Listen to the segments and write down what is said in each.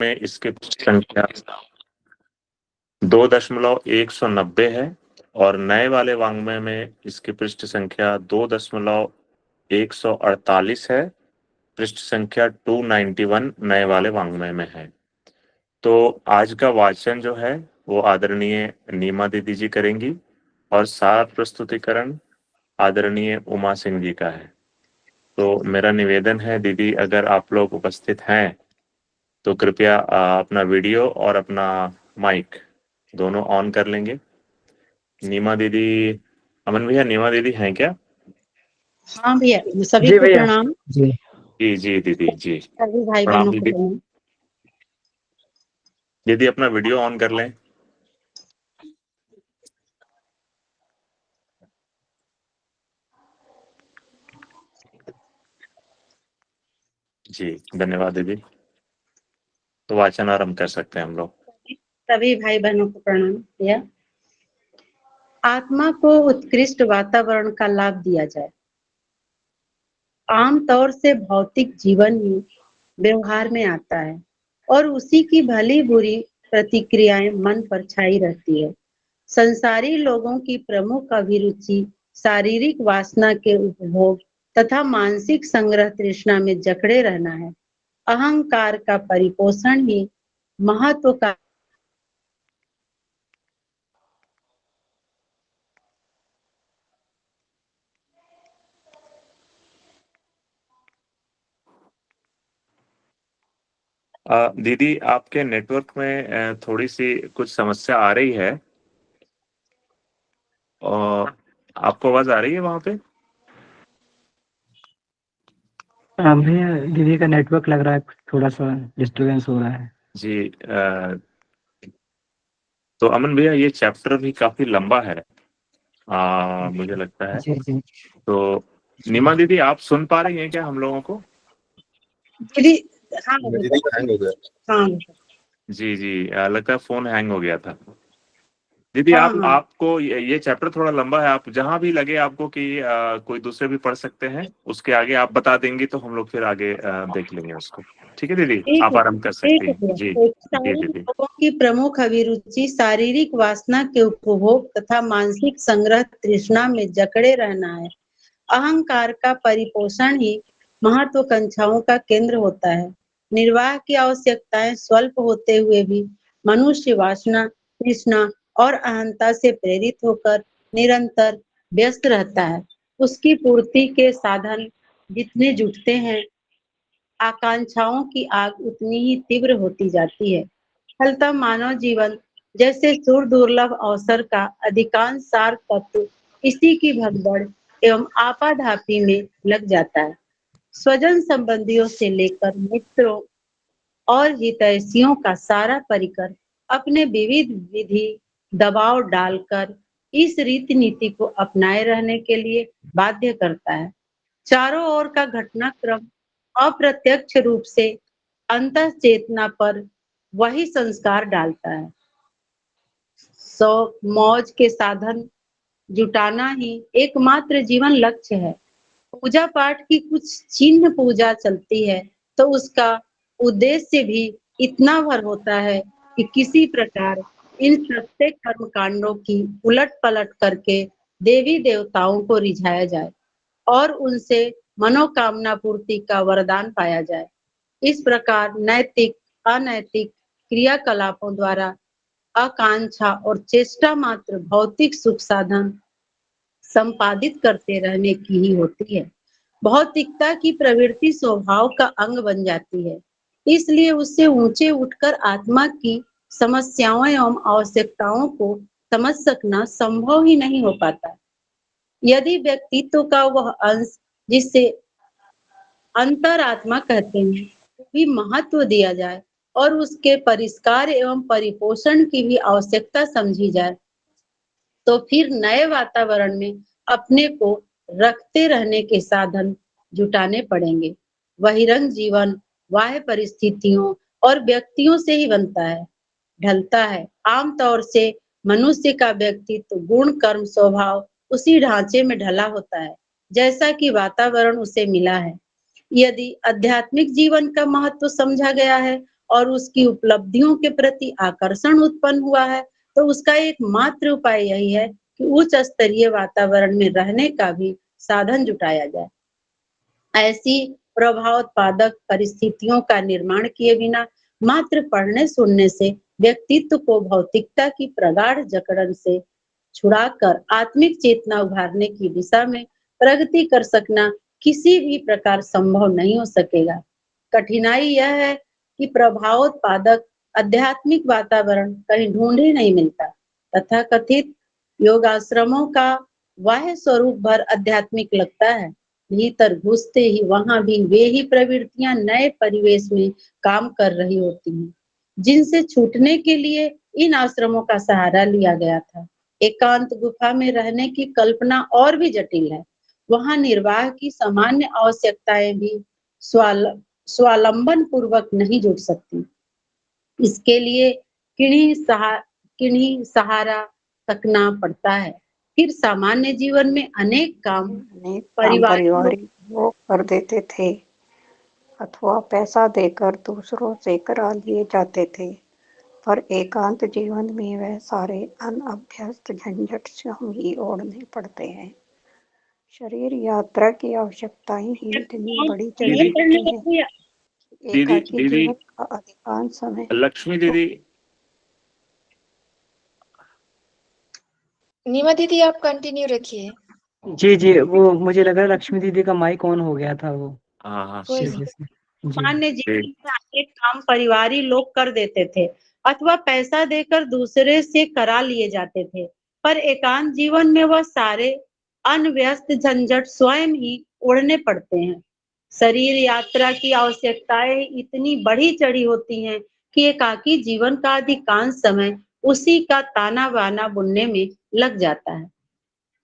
में इसकी संख्या 2.190 है और नए वाले वाङ्मय में इसकी पृष्ठ संख्या 2.148 है। पृष्ठ संख्या 291 नए वाले वाङ्मय में है। तो आज का वाचन जो है वो आदरणीय नीमा दीदी जी करेंगी और सार प्रस्तुतिकरण आदरणीय उमा सिंह जी का है। तो मेरा निवेदन है दीदी, अगर आप लोग उपस्थित हैं तो कृपया अपना वीडियो और अपना माइक दोनों ऑन कर लेंगे। नीमा दीदी, अमन भैया, नीमा दीदी हैं क्या? हाँ भैया, सभी को प्रणाम। जी जी दीदी जी, सभी भाई प्रणाम बहनों को दीदी। प्रणाम। दीदी अपना वीडियो ऑन कर लें। जी धन्यवाद दीदी। तो वाचन आरंभ कर सकते हैं हम लोग। सभी भाई बहनों को प्रणाम भैया। आत्मा को उत्कृष्ट वातावरण का लाभ दिया जाए। आमतौर से भौतिक जीवन ही व्यवहार में आता है और उसी की भली बुरी प्रतिक्रियाएं मन पर छाई रहती है। संसारी लोगों की प्रमुख अभिरुचि शारीरिक वासना के उपभोग तथा मानसिक संग्रह तृष्णा में जकड़े रहना है। अहंकार का परिपोषण ही महत्व का दीदी आपके नेटवर्क में थोड़ी सी कुछ समस्या आ रही है और आपको आवाज आ रही है वहां पे? भैया दीदी का नेटवर्क लग रहा है थोड़ा सा डिस्टरबेंस हो रहा है। जी तो अमन भैया ये चैप्टर भी काफी लंबा है, मुझे लगता है। जी जी तो नीमा दीदी आप सुन पा रही हैं क्या हम लोगों को? दीदी। हाँ दीदी का हैंग हो गया। हाँ जी जी, लगता है फोन हैंग हो गया था। दीदी हाँ हाँ आपको ये चैप्टर थोड़ा लंबा है, आप जहां भी लगे आपको कि कोई दूसरे भी पढ़ सकते हैं, उसके आगे आप बता देंगी तो हम लोग फिर आगे देख लेंगे उसको। ठीक है दीदी, ठीक आप है। आरंभ कर ठीक सकती है हैं। भैया। जी तो जी सारी दीदी। लोगों की प्रमुख अभिरुचि शारीरिक वासना के उपभोग तथा मानसिक संग्रह तृष्णा में जकड़े रहना है। अहंकार का परिपोषण ही महत्वाकांक्षाओं का केंद्र होता है। निर्वाह की आवश्यकताएं स्वल्प होते हुए भी मनुष्य वासना, तृष्णा और अहंता से प्रेरित होकर निरंतर व्यस्त रहता है। उसकी पूर्ति के साधन जितने जुटते हैं, आकांक्षाओं की आग उतनी ही तीव्र होती जाती है। फलतः मानव जीवन जैसे सुर दुर्लभ अवसर का अधिकांश सार तत्व इसी की भगदड़ एवं आपाधापी में लग जाता है। स्वजन संबंधियों से लेकर मित्रों और हितैषियों का सारा परिकर अपने विविध विधि दबाव डालकर इस रीति नीति को अपनाए रहने के लिए बाध्य करता है। चारों ओर का घटनाक्रम अप्रत्यक्ष रूप से अंतः चेतना पर वही संस्कार डालता है। शौक मौज के साधन जुटाना ही एकमात्र जीवन लक्ष्य है। पूजा पाठ की कुछ चिन्ह पूजा चलती है तो उसका उद्देश्य भी इतना भर होता है कि किसी प्रकार इन प्रत्येक कर्म कांडों की उलट पलट करके देवी देवताओं को रिझाया जाए और उनसे मनोकामना पूर्ति का वरदान पाया जाए। इस प्रकार नैतिक अनैतिक क्रियाकलापों द्वारा आकांक्षा और चेष्टा मात्र भौतिक सुख साधन संपादित करते रहने की ही होती है। भौतिकता की प्रवृत्ति स्वभाव का अंग बन जाती है, इसलिए उससे ऊंचे उठकर आत्मा की समस्याओं एवं आवश्यकताओं को समझ सकना संभव ही नहीं हो पाता। यदि व्यक्तित्व का वह अंश जिसे अंतरात्मा कहते हैं को भी महत्व दिया जाए और उसके परिष्कार एवं परिपोषण की भी आवश्यकता समझी जाए, तो फिर नए वातावरण में अपने को रखते रहने के साधन जुटाने पड़ेंगे। बहिरंग जीवन बाह्य परिस्थितियों और व्यक्तियों से ही बनता है, ढलता है। आमतौर से मनुष्य का व्यक्तित्व गुण कर्म स्वभाव उसी ढांचे में ढला होता है जैसा कि वातावरण उसे मिला है। यदि आध्यात्मिक जीवन का महत्व समझा गया है और उसकी उपलब्धियों के प्रति आकर्षण उत्पन्न हुआ है, तो उसका एकमात्र उपाय यही है कि उच्च स्तरीय वातावरण में रहने का भी साधन जुटाया जाए। ऐसी प्रभावोत्पादक परिस्थितियों का निर्माण किए बिना मात्र पढ़ने सुनने से व्यक्तित्व को भौतिकता की प्रगाढ़ जकड़न से छुड़ाकर आत्मिक चेतना उभारने की दिशा में प्रगति कर सकना किसी भी प्रकार संभव नहीं हो सकेगा। कठिनाई यह है कि प्रभावोत्पादक आध्यात्मिक वातावरण कहीं ढूंढ ही नहीं मिलता। तथा कथित योगाश्रमों का बाह्य स्वरूप भर आध्यात्मिक लगता है, भीतर घुसते ही वहां भी वे ही प्रवृत्तियां नए परिवेश में काम कर रही होती हैं, जिनसे छूटने के लिए इन आश्रमों का सहारा लिया गया था। एकांत गुफा में रहने की कल्पना और भी जटिल है। वहां निर्वाह की सामान्य आवश्यकताएं भी स्वावलंबन पूर्वक नहीं जुट सकती। इसके लिए किन्हीं सहारा तकना पड़ता है। फिर सामान्य जीवन में अनेक काम अनेक काम परिवार परिवारिक लोग कर देते थे अथवा पैसा देकर दूसरों से करा लिए जाते थे, पर एकांत जीवन में वह सारे अनभ्यस्त झंझट स्वयं ही ओढ़ने पड़ते हैं। शरीर यात्रा की आवश्यकताएं ही इतनी बड़ी चढ़ी होती हैं। दीदी एकाकी दीदी जीवन का अधिकांश समय लक्ष्मी दीदी नीमा दीदी आप कंटिन्यू रखिए। जी जी, वो मुझे लगा लक्ष्मी दीदी का माइक ऑन हो गया था वो, हाँ कोई इस नहीं। वजह से। जी सामान्य जीवन में अनेक काम परिवारी लोग कर देते थे अथवा पैसा देकर दूसरे से करा लिए जाते थे, पर एकांत जीवन में वह सारे अनव्यस्त झंझट स्वयं ही ओढ़ने पड़ते हैं। शरीर यात्रा की आवश्यकताएं इतनी बढ़ी चढ़ी होती हैं कि एकाकी जीवन का अधिकांश समय उसी का ताना बाना बुनने में लग जाता है।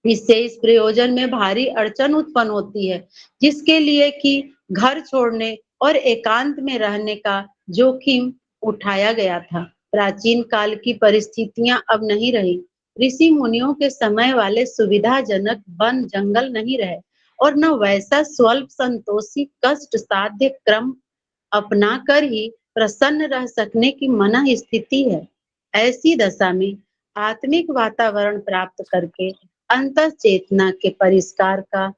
इससे इस प्रयोजन में भारी अड़चन उत्पन्न होती है, जिसके लिए कि घर छोड़ने और एकांत में रहने का जोखिम उठाया गया था। प्राचीन काल की परिस्थितियां अब नहीं रही। ऋषि मुनियों के समय वाले सुविधाजनक वन जंगल नहीं रहे और न वैसा स्वल्प संतोषी कष्ट साध्य क्रम अपना कर ही प्रसन्न रह सकने की मन स्थिति है। ऐसी दशा में आत्मिक वातावरण प्राप्त करके अंत चेतना के परिष्कार का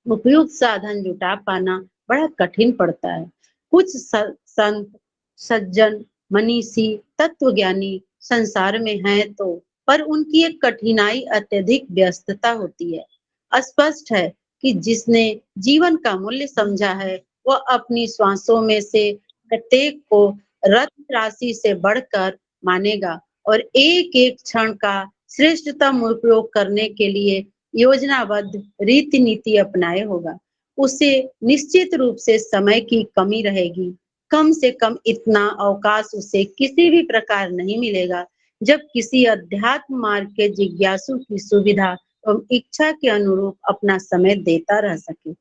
उपयुक्त साधन जुटा पाना बड़ा कठिन पड़ता है। कुछ संत सज्जन मनीषी तत्वज्ञानी संसार में हैं तो, पर उनकी एक कठिनाई अत्यधिक व्यस्तता होती है। स्पष्ट है कि जिसने जीवन का मूल्य समझा है वह अपनी श्वासों में से प्रत्येक को रत्न राशि से बढ़कर मानेगा और एक एक क्षण का श्रेष्ठतम उपयोग करने के लिए योजनाबद्ध रीति नीति अपनाए होगा। उसे निश्चित रूप से समय की कमी रहेगी। कम से कम इतना अवकाश उसे किसी भी प्रकार नहीं मिलेगा जब किसी अध्यात्म मार्ग के जिज्ञासु की सुविधा एवं इच्छा के अनुरूप अपना समय देता रह सके।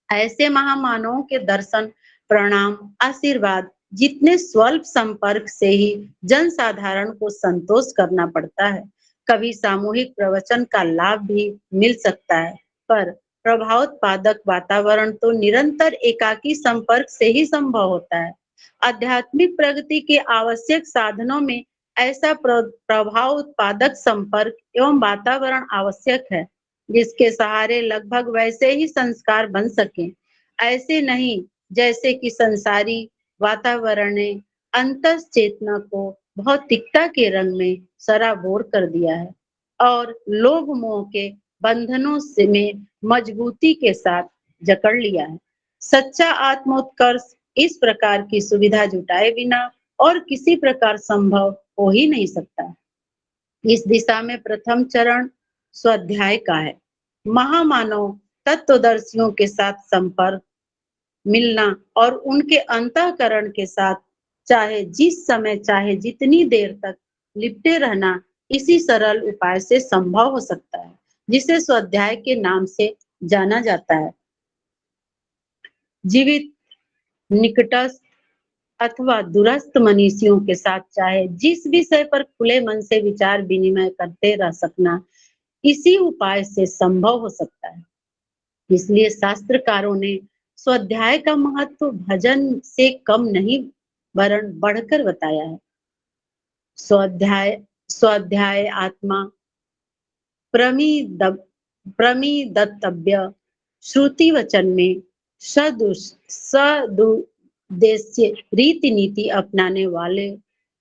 ऐसे महामानवों के दर्शन, प्रणाम, आशीर्वाद जितने स्वल्प संपर्क से ही जनसाधारण को संतोष करना पड़ता है। कभी सामूहिक प्रवचन का लाभ भी मिल सकता है, पर प्रभावोत्पादक वातावरण तो निरंतर एकाकी संपर्क से ही संभव होता है। आध्यात्मिक प्रगति के आवश्यक साधनों में ऐसा प्रभाव उत्पादक संपर्क एवं वातावरण आवश्यक है, जिसके सहारे लगभग वैसे ही संस्कार बन सके, ऐसे नहीं जैसे कि संसारी वातावरण ने अंतस चेतना को भौतिकता के रंग में सराबोर कर दिया है और लोभ मोह के बंधनों से में मजबूती के साथ जकड़ लिया है। सच्चा आत्मोत्कर्ष इस प्रकार की सुविधा जुटाए बिना और किसी प्रकार संभव हो ही नहीं सकता। इस दिशा में प्रथम चरण स्वाध्याय का है। महामानव तत्वदर्शियों के साथ संपर्क, मिलना और उनके अंतःकरण के साथ चाहे जिस समय चाहे जितनी देर तक लिपटे रहना इसी सरल उपाय से संभव हो सकता है, जिसे स्वाध्याय के नाम से जाना जाता है। जीवित, निकटस्थ अथवा दूरस्थ मनीषियों के साथ चाहे जिस विषय पर खुले मन से विचार विनिमय करते रह सकना इसी उपाय से संभव हो सकता है। इसलिए शास्त्रकारों ने स्वाध्याय का महत्व भजन से कम नहीं वरन बढ़कर बताया है। स्वाध्याय आत्मा प्रमिदतव्य श्रुति वचन में सदुद्देश्य रीति नीति अपनाने वाले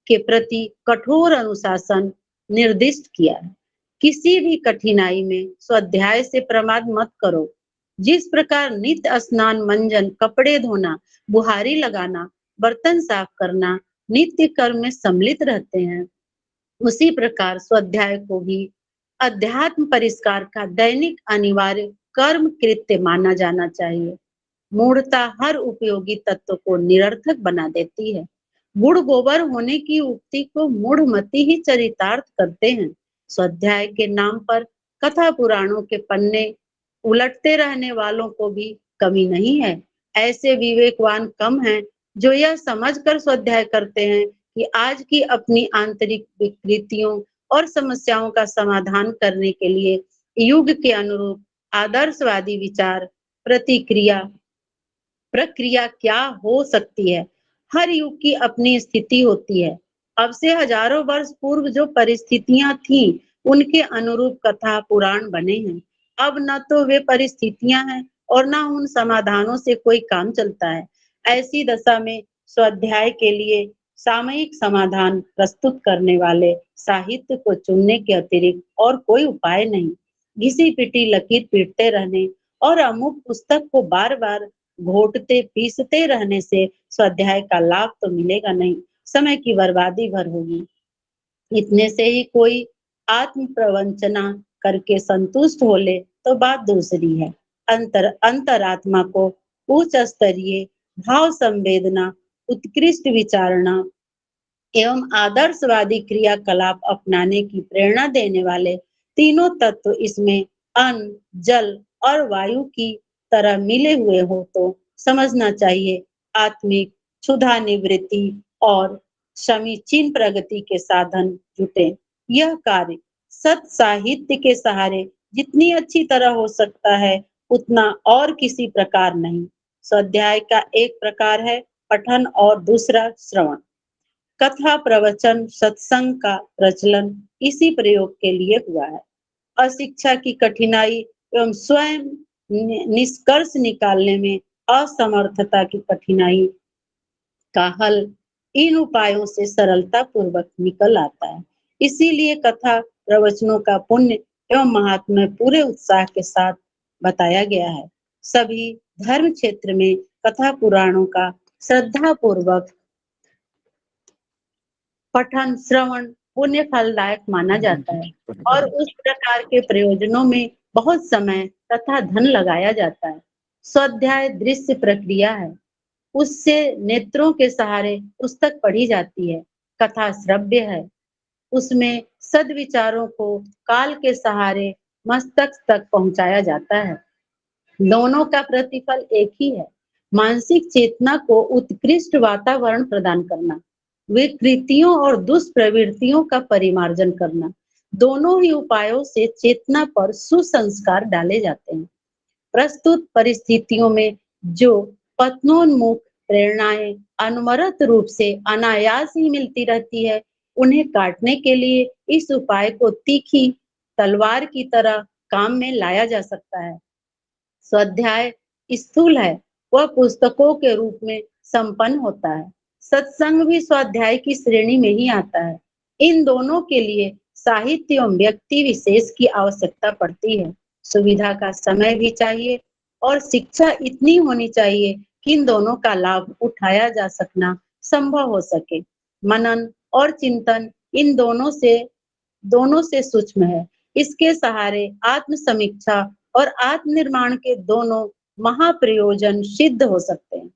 के प्रति कठोर अनुशासन निर्दिष्ट किया है। किसी भी कठिनाई में स्वाध्याय से प्रमाद मत करो। जिस प्रकार नित्य स्नान, मंजन, कपड़े धोना, बुहारी लगाना, बर्तन साफ करना नित्य कर्म में सम्मिलित रहते हैं, उसी प्रकार स्वाध्याय को भी अध्यात्म परिष्कार का दैनिक अनिवार्य कर्म कृत्य माना जाना चाहिए। मूढ़ता हर उपयोगी तत्व को निरर्थक बना देती है। गुड़ गोबर होने की उक्ति को मूढ़मती ही चरितार्थ करते हैं। स्वाध्याय के नाम पर कथा पुराणों के पन्ने उलटते रहने वालों को भी कमी नहीं है। ऐसे विवेकवान कम हैं जो यह समझकर स्वाध्याय करते हैं कि आज की अपनी आंतरिक विकृतियों और समस्याओं का समाधान करने के लिए युग के अनुरूप आदर्शवादी विचार प्रक्रिया क्या हो सकती है। हर युग की अपनी स्थिति होती है। अब से हजारों वर्ष पूर्व जो परिस्थितियां थी, उनके अनुरूप कथा पुराण बने हैं। अब न तो वे परिस्थितियां हैं और न उन समाधानों से कोई काम चलता है। ऐसी दशा में स्वाध्याय के लिए सामयिक समाधान प्रस्तुत करने वाले साहित्य को चुनने के अतिरिक्त और कोई उपाय नहीं। घिसी पिटी लकीर पीटते रहने और अमुक पुस्तक को बार बार घोटते पीसते रहने से स्वाध्याय का लाभ तो मिलेगा नहीं, समय की बर्बादी भर होगी। इतने से ही कोई आत्म प्रवंचना करके संतुष्ट हो ले तो बात दूसरी है। अंतरात्मा को उच्च स्तरीय भाव संवेदना, उत्कृष्ट विचारणा एवं आदर्शवादी क्रियाकलाप अपनाने की प्रेरणा देने वाले तीनों तत्व इसमें अन्न, जल और वायु की तरह मिले हुए हो तो समझना चाहिए आत्मिक क्षुधा निवृत्ति और समीचीन प्रगति के साधन जुटे। यह कार्य सत साहित्य के सहारे जितनी अच्छी तरह हो सकता है, उतना और किसी प्रकार नहीं। स्वाध्याय का एक प्रकार है पठन और दूसरा श्रवण। कथा, प्रवचन, सत्संग का प्रचलन इसी प्रयोग के लिए हुआ है। अशिक्षा की कठिनाई एवं स्वयं निष्कर्ष निकालने में असमर्थता की कठिनाई का हल इन उपायों से सरलता पूर्वक निकल आता है। इसीलिए कथा प्रवचनों का पुण्य एवं महात्म्य पूरे उत्साह के साथ बताया गया है। सभी धर्म क्षेत्र में कथा पुराणों का श्रद्धा पूर्वक पठन श्रवण पुण्य फलदायक माना जाता है और उस प्रकार के प्रयोजनों में बहुत समय तथा धन लगाया जाता है। स्वाध्याय दृश्य प्रक्रिया है, उससे नेत्रों के सहारे पुस्तक पढ़ी जाती है। कथा श्रव्य है, उसमें सद्विचारों को काल के सहारे मस्तक तक पहुंचाया जाता है। दोनों का प्रतिफल एक ही है, मानसिक चेतना को उत्कृष्ट वातावरण प्रदान करना, विकृतियों और दुष्प्रवृत्तियों का परिमार्जन करना। दोनों ही उपायों से चेतना पर सुसंस्कार डाले जाते हैं। प्रस्तुत परिस्थितियों में जो पतनोन्मुख प्रेरणाएं अनवरत रूप से अनायास ही मिलती रहती है, उन्हें काटने के लिए इस उपाय को तीखी तलवार की तरह काम में लाया जा सकता है। स्वाध्याय स्थूल है, वह पुस्तकों के रूप में संपन्न होता है। सत्संग भी स्वाध्याय की श्रेणी में ही आता है। इन दोनों के लिए साहित्य एवं व्यक्ति विशेष की आवश्यकता पड़ती है। सुविधा का समय भी चाहिए और शिक्षा इतनी होनी चाहिए कि इन दोनों का लाभ उठाया जा सकना संभव हो सके। मनन और चिंतन इन दोनों से सूक्ष्म है। इसके सहारे आत्म समीक्षा और आत्मनिर्माण के दोनों महाप्रयोजन सिद्ध हो सकते हैं।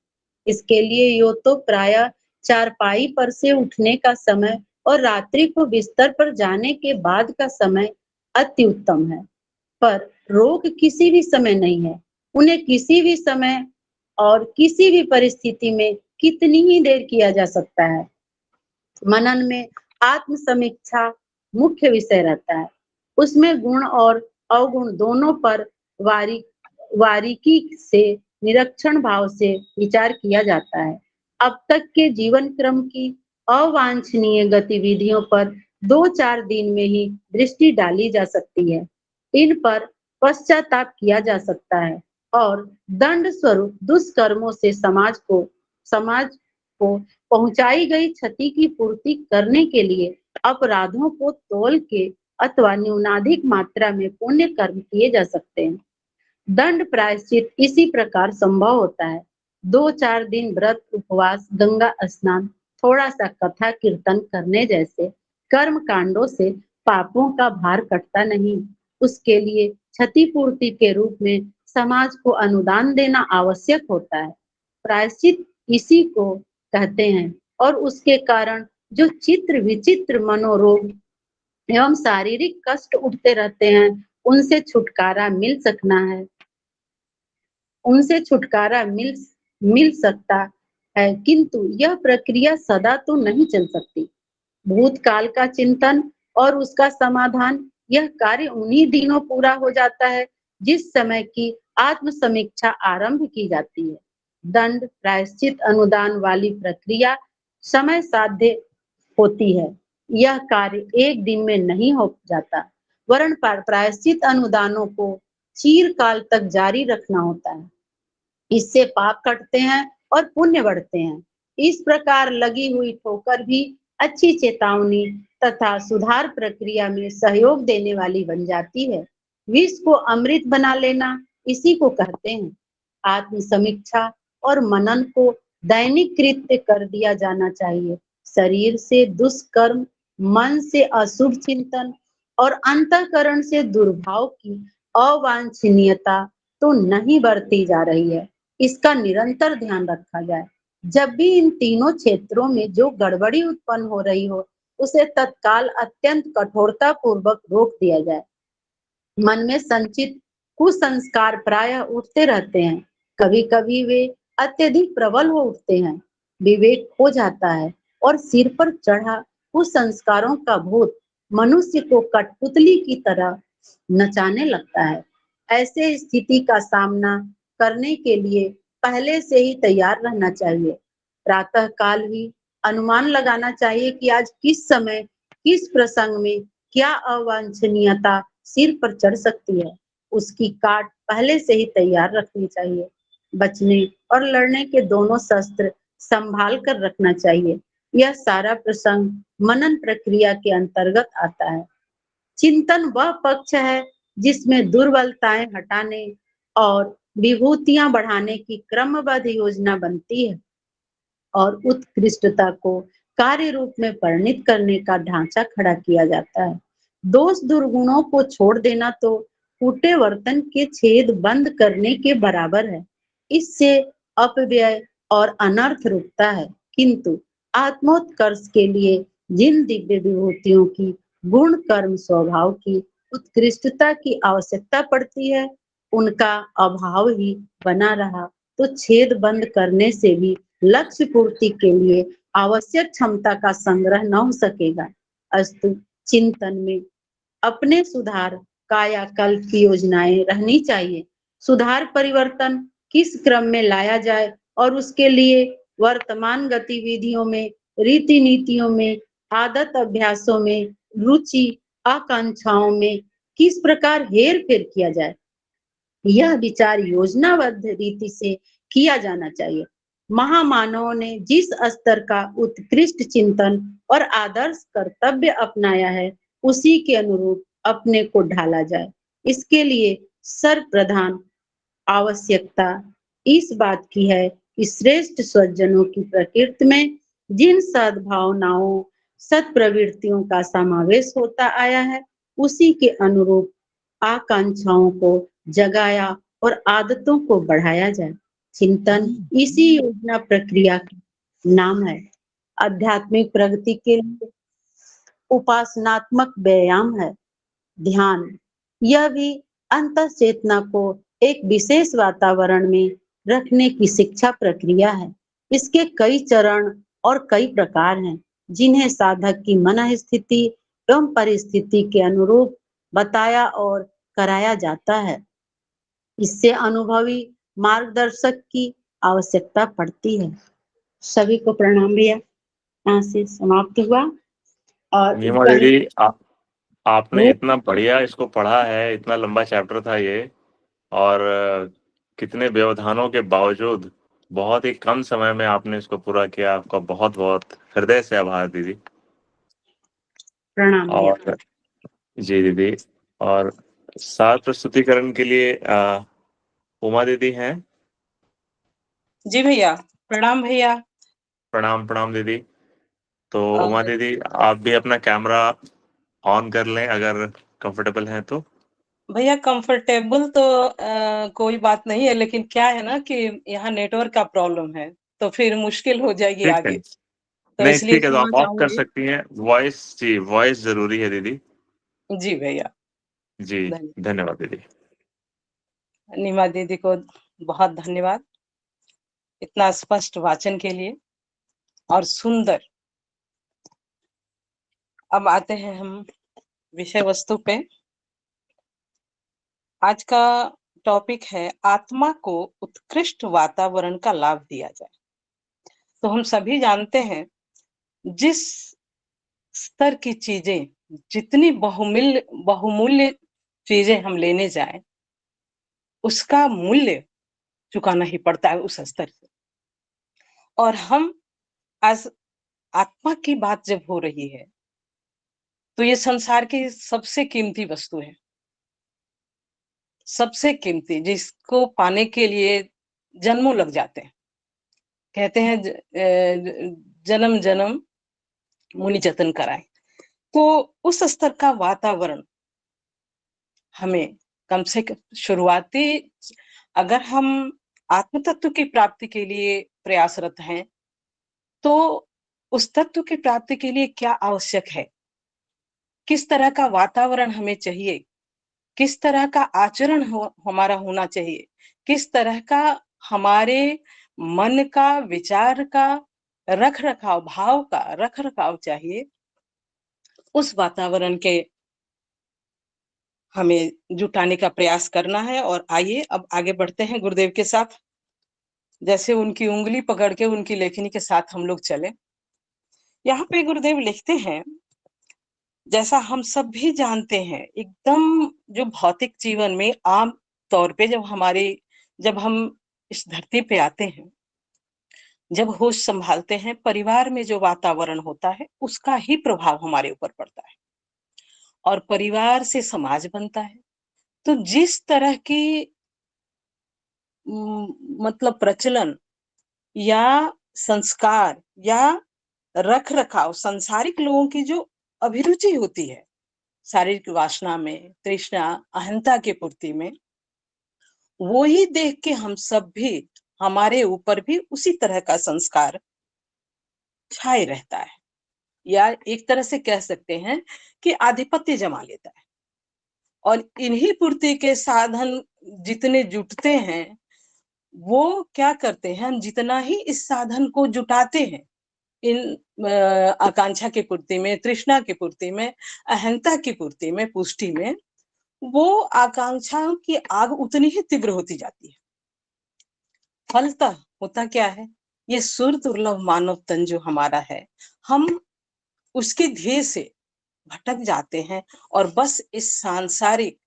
इसके लिए यो तो प्रायः चारपाई पर से उठने का समय और रात्रि को बिस्तर पर जाने के बाद का समय अति उत्तम है, पर रोग किसी भी समय नहीं है। उन्हें किसी भी समय और किसी भी परिस्थिति में कितनी ही देर किया जा सकता है। मनन में आत्म समीक्षा मुख्य विषय रहता है। उसमें गुण और अवगुण दोनों पर बारीकी से निरीक्षण भाव से विचार किया जाता है। अब तक के जीवन क्रम की अवांछनीय गतिविधियों पर 2-4 दिन में ही दृष्टि डाली जा सकती है। इन पर पश्चाताप किया जा सकता है और दंड स्वरूप दुष्कर्मों से समाज को पहुंचाई गई क्षति की पूर्ति करने के लिए अपराधों को तौल के अथवा न्यूनाधिक मात्रा में पुण्य कर्म किए जा सकते हैं। दंड प्रायश्चित इसी प्रकार संभव होता है। 2-4 दिन व्रत, उपवास, गंगा स्नान, थोड़ा सा कथा कीर्तन करने जैसे कर्म कांडों से पापों का भार कटता नहीं। उसके लिए क्षतिपूर्ति के रूप में समाज को अनुदान देना आवश्यक होता है। प्रायश्चित इसी को कहते हैं और उसके कारण जो चित्र विचित्र मनोरोग एवं शारीरिक कष्ट उठते रहते हैं, उनसे छुटकारा मिल सकना है। उनसे छुटकारा मिल सकता है, किंतु यह प्रक्रिया सदा तो नहीं चल सकती। भूतकाल का चिंतन और उसका समाधान, यह कार्य उन्हीं दिनों पूरा हो जाता है जिस समय की आत्म समीक्षा आरंभ की जाती है। दंड प्रायश्चित अनुदान वाली प्रक्रिया समय साध्य होती है। यह कार्य एक दिन में नहीं हो जाता, वरन प्रायश्चित अनुदानों को चिरकाल तक जारी रखना होता है। इससे पाप कटते हैं और पुण्य बढ़ते हैं। इस प्रकार लगी हुई ठोकर भी अच्छी चेतावनी तथा सुधार प्रक्रिया में सहयोग देने वाली बन जाती है। विष को अमृत बना लेना इसी को कहते हैं। आत्म समीक्षा और मनन को दैनिक कृत्य कर दिया जाना चाहिए। शरीर से दुष्कर्म, मन से अशुभ चिंतन और अंतःकरण से दुर्भाव की अवांछनीयता तो नहीं बरती जा रही है। इसका निरंतर ध्यान रखा जाए। जब भी इन तीनों क्षेत्रों में जो गड़बड़ी उत्पन्न हो रही हो, उसे तत्काल अत्यंत कठोरता पूर्वक रोक दिया जाए। मन में संचित कुसंस्कार प्रायः उठते रहते हैं। कभी-कभी वे अत्यधिक प्रबल हो उठते हैं। विवेक खो जाता है और सिर पर चढ़ा कुसंस्कारों का भूत मनुष्य को कठपुतली की तरह नचाने लगता है। ऐसे स्थिति का सामना करने के लिए पहले से ही तैयार रहना चाहिए। प्रातः काल ही अनुमान लगाना चाहिए कि आज किस समय, किस प्रसंग में क्या अवांछनीयता सिर पर चढ़ सकती है। उसकी काट पहले से ही तैयार रखनी चाहिए। बचने और लड़ने के दोनों शस्त्र संभाल कर रखना चाहिए। यह सारा प्रसंग मनन प्रक्रिया के अंतर्गत आता है। चिंतन वह पक्ष है जिसमें दुर्बलताएं हटाने और विभूतियां बढ़ाने की क्रमबद्ध योजना बनती है और उत्कृष्टता को कार्य रूप में परिणित करने का ढांचा खड़ा किया जाता है। दोष दुर्गुणों को छोड़ देना तो फूटे बर्तन के छेद बंद करने के बराबर है। इससे अपव्यय और अनर्थ रुकता है, किंतु आत्मोत्कर्ष के लिए जिन दिव्य विभूतियों की गुण कर्म स्वभाव की उत्कृष्टता की आवश्यकता पड़ती है, उनका अभाव ही बना रहा तो छेद बंद करने से भी लक्ष्य पूर्ति के लिए आवश्यक क्षमता का संग्रह न हो सकेगा। अस्तु, चिंतन में अपने सुधार कायाकल्प की योजनाएं रहनी चाहिए। सुधार परिवर्तन किस क्रम में लाया जाए और उसके लिए वर्तमान गतिविधियों में, रीति नीतियों में, आदत अभ्यासों में, रुचि आकांक्षाओं में किस प्रकार हेर फेर किया जाए, यह विचार योजनाबद्ध रीति से किया जाना चाहिए। महामानवों ने जिस स्तर का उत्कृष्ट चिंतन और आदर्श कर्तव्य अपनाया है, उसी के अनुरूप अपने को ढाला जाए। इसके लिए सर्वप्रधान आवश्यकता इस बात की है कि श्रेष्ठ सज्जनों की प्रकृति में जिन सद्भावनाओं, सत्प्रवृत्तियों का समावेश होता आया है, उसी के अनुरूप आकांक्षाओं को जगाया और आदतों को बढ़ाया जाए। चिंतन इसी योजना प्रक्रिया का नाम है। आध्यात्मिक प्रगति के लिए उपासनात्मक व्यायाम है। ध्यान, यह भी अंतः चेतना को एक विशेष वातावरण में रखने की शिक्षा प्रक्रिया है। इसके कई चरण और कई प्रकार हैं, जिन्हें साधक की मन स्थिति एवं परिस्थिति के अनुरूप बताया और कराया जाता है। इससे अनुभवी मार्गदर्शक की आवश्यकता पड़ती है। सभी को प्रणाम भैया। यहाँ से समाप्त हुआ और नीमा दीदी, आपने इतना बढ़िया इसको पढ़ा है, इतना लंबा चैप्टर था ये, और कितने व्यवधानों के बावजूद बहुत ही कम समय में आपने इसको पूरा किया। आपका बहुत बहुत हृदय से आभार दीदी। प्रणाम भैया। और जी दीदी, और साथ प्रस्तुतिकरण के लिए उमा दीदी हैं। जी भैया, प्रणाम भैया। प्रणाम प्रणाम दीदी। तो और उमा दीदी, आप भी अपना कैमरा ऑन कर लें अगर कंफर्टेबल हैं तो। भैया कंफर्टेबल तो कोई बात नहीं है, लेकिन क्या है ना कि यहाँ नेटवर्क का प्रॉब्लम है, तो फिर मुश्किल हो जाएगी ठीक है, आगे, तो नहीं इसलिए ठीक है, तो क्षमा आप ऑफ कर चाहूंगी। सकती हैं। वॉइस, जी वॉइस जरूरी है दीदी। जी भैया, जी धन्यवाद दीदी। नीमा दीदी को बहुत धन्यवाद इतना स्पष्ट वाचन के लिए और सुंदर। अब आते हैं हम विषय वस्तु पे। आज का टॉपिक है आत्मा को उत्कृष्ट वातावरण का लाभ दिया जाए। तो हम सभी जानते हैं, जिस स्तर की चीजें, जितनी बहुमूल्य चीजें हम लेने जाएं, उसका मूल्य चुकाना ही पड़ता है उस स्तर से। और हम आज आत्मा की बात जब हो रही है, तो ये संसार की सबसे कीमती वस्तु है, सबसे कीमती, जिसको पाने के लिए जन्मों लग जाते हैं। कहते हैं जन्म जन्म मुनि जतन कराए। तो उस स्तर का वातावरण हमें कम से कम शुरुआती, अगर हम आत्म तत्व की प्राप्ति के लिए प्रयासरत हैं, तो उस तत्व की प्राप्ति के लिए क्या आवश्यक है, किस तरह का वातावरण हमें चाहिए, किस तरह का आचरण हमारा होना चाहिए, किस तरह का हमारे मन का, विचार का रख रखाव, भाव का रख रखाव चाहिए, उस वातावरण के हमें जुटाने का प्रयास करना है। और आइए अब आगे बढ़ते हैं गुरुदेव के साथ। जैसे उनकी उंगली पकड़ के उनकी लेखनी के साथ हम लोग चले। यहाँ पे गुरुदेव लिखते हैं, जैसा हम सब भी जानते हैं, एकदम जो भौतिक जीवन में आम तौर पे जब हम इस धरती पे आते हैं, जब होश संभालते हैं, परिवार में जो वातावरण होता है उसका ही प्रभाव हमारे ऊपर पड़ता है, और परिवार से समाज बनता है। तो जिस तरह की मतलब प्रचलन या संस्कार या रख रखाव सांसारिक लोगों की जो अभिरुचि होती है, शारीरिक वासना में, तृष्णा, अहंता की पूर्ति में, वो ही देख के हम सब भी, हमारे ऊपर भी उसी तरह का संस्कार छाए रहता है, या एक तरह से कह सकते हैं कि आधिपत्य जमा लेता है। और इन्हीं पूर्ति के साधन जितने जुटते हैं, वो क्या करते हैं, हम जितना ही इस साधन को जुटाते हैं, इन आकांक्षा की पूर्ति में, तृष्णा की पूर्ति में, अहंता की पूर्ति में, पुष्टि में, वो आकांक्षाओं की आग उतनी ही तीव्र होती जाती है। फलतः होता क्या है, ये सुर दुर्लभ मानव तन जो हमारा है, हम उसके ध्येय से भटक जाते हैं और बस इस सांसारिक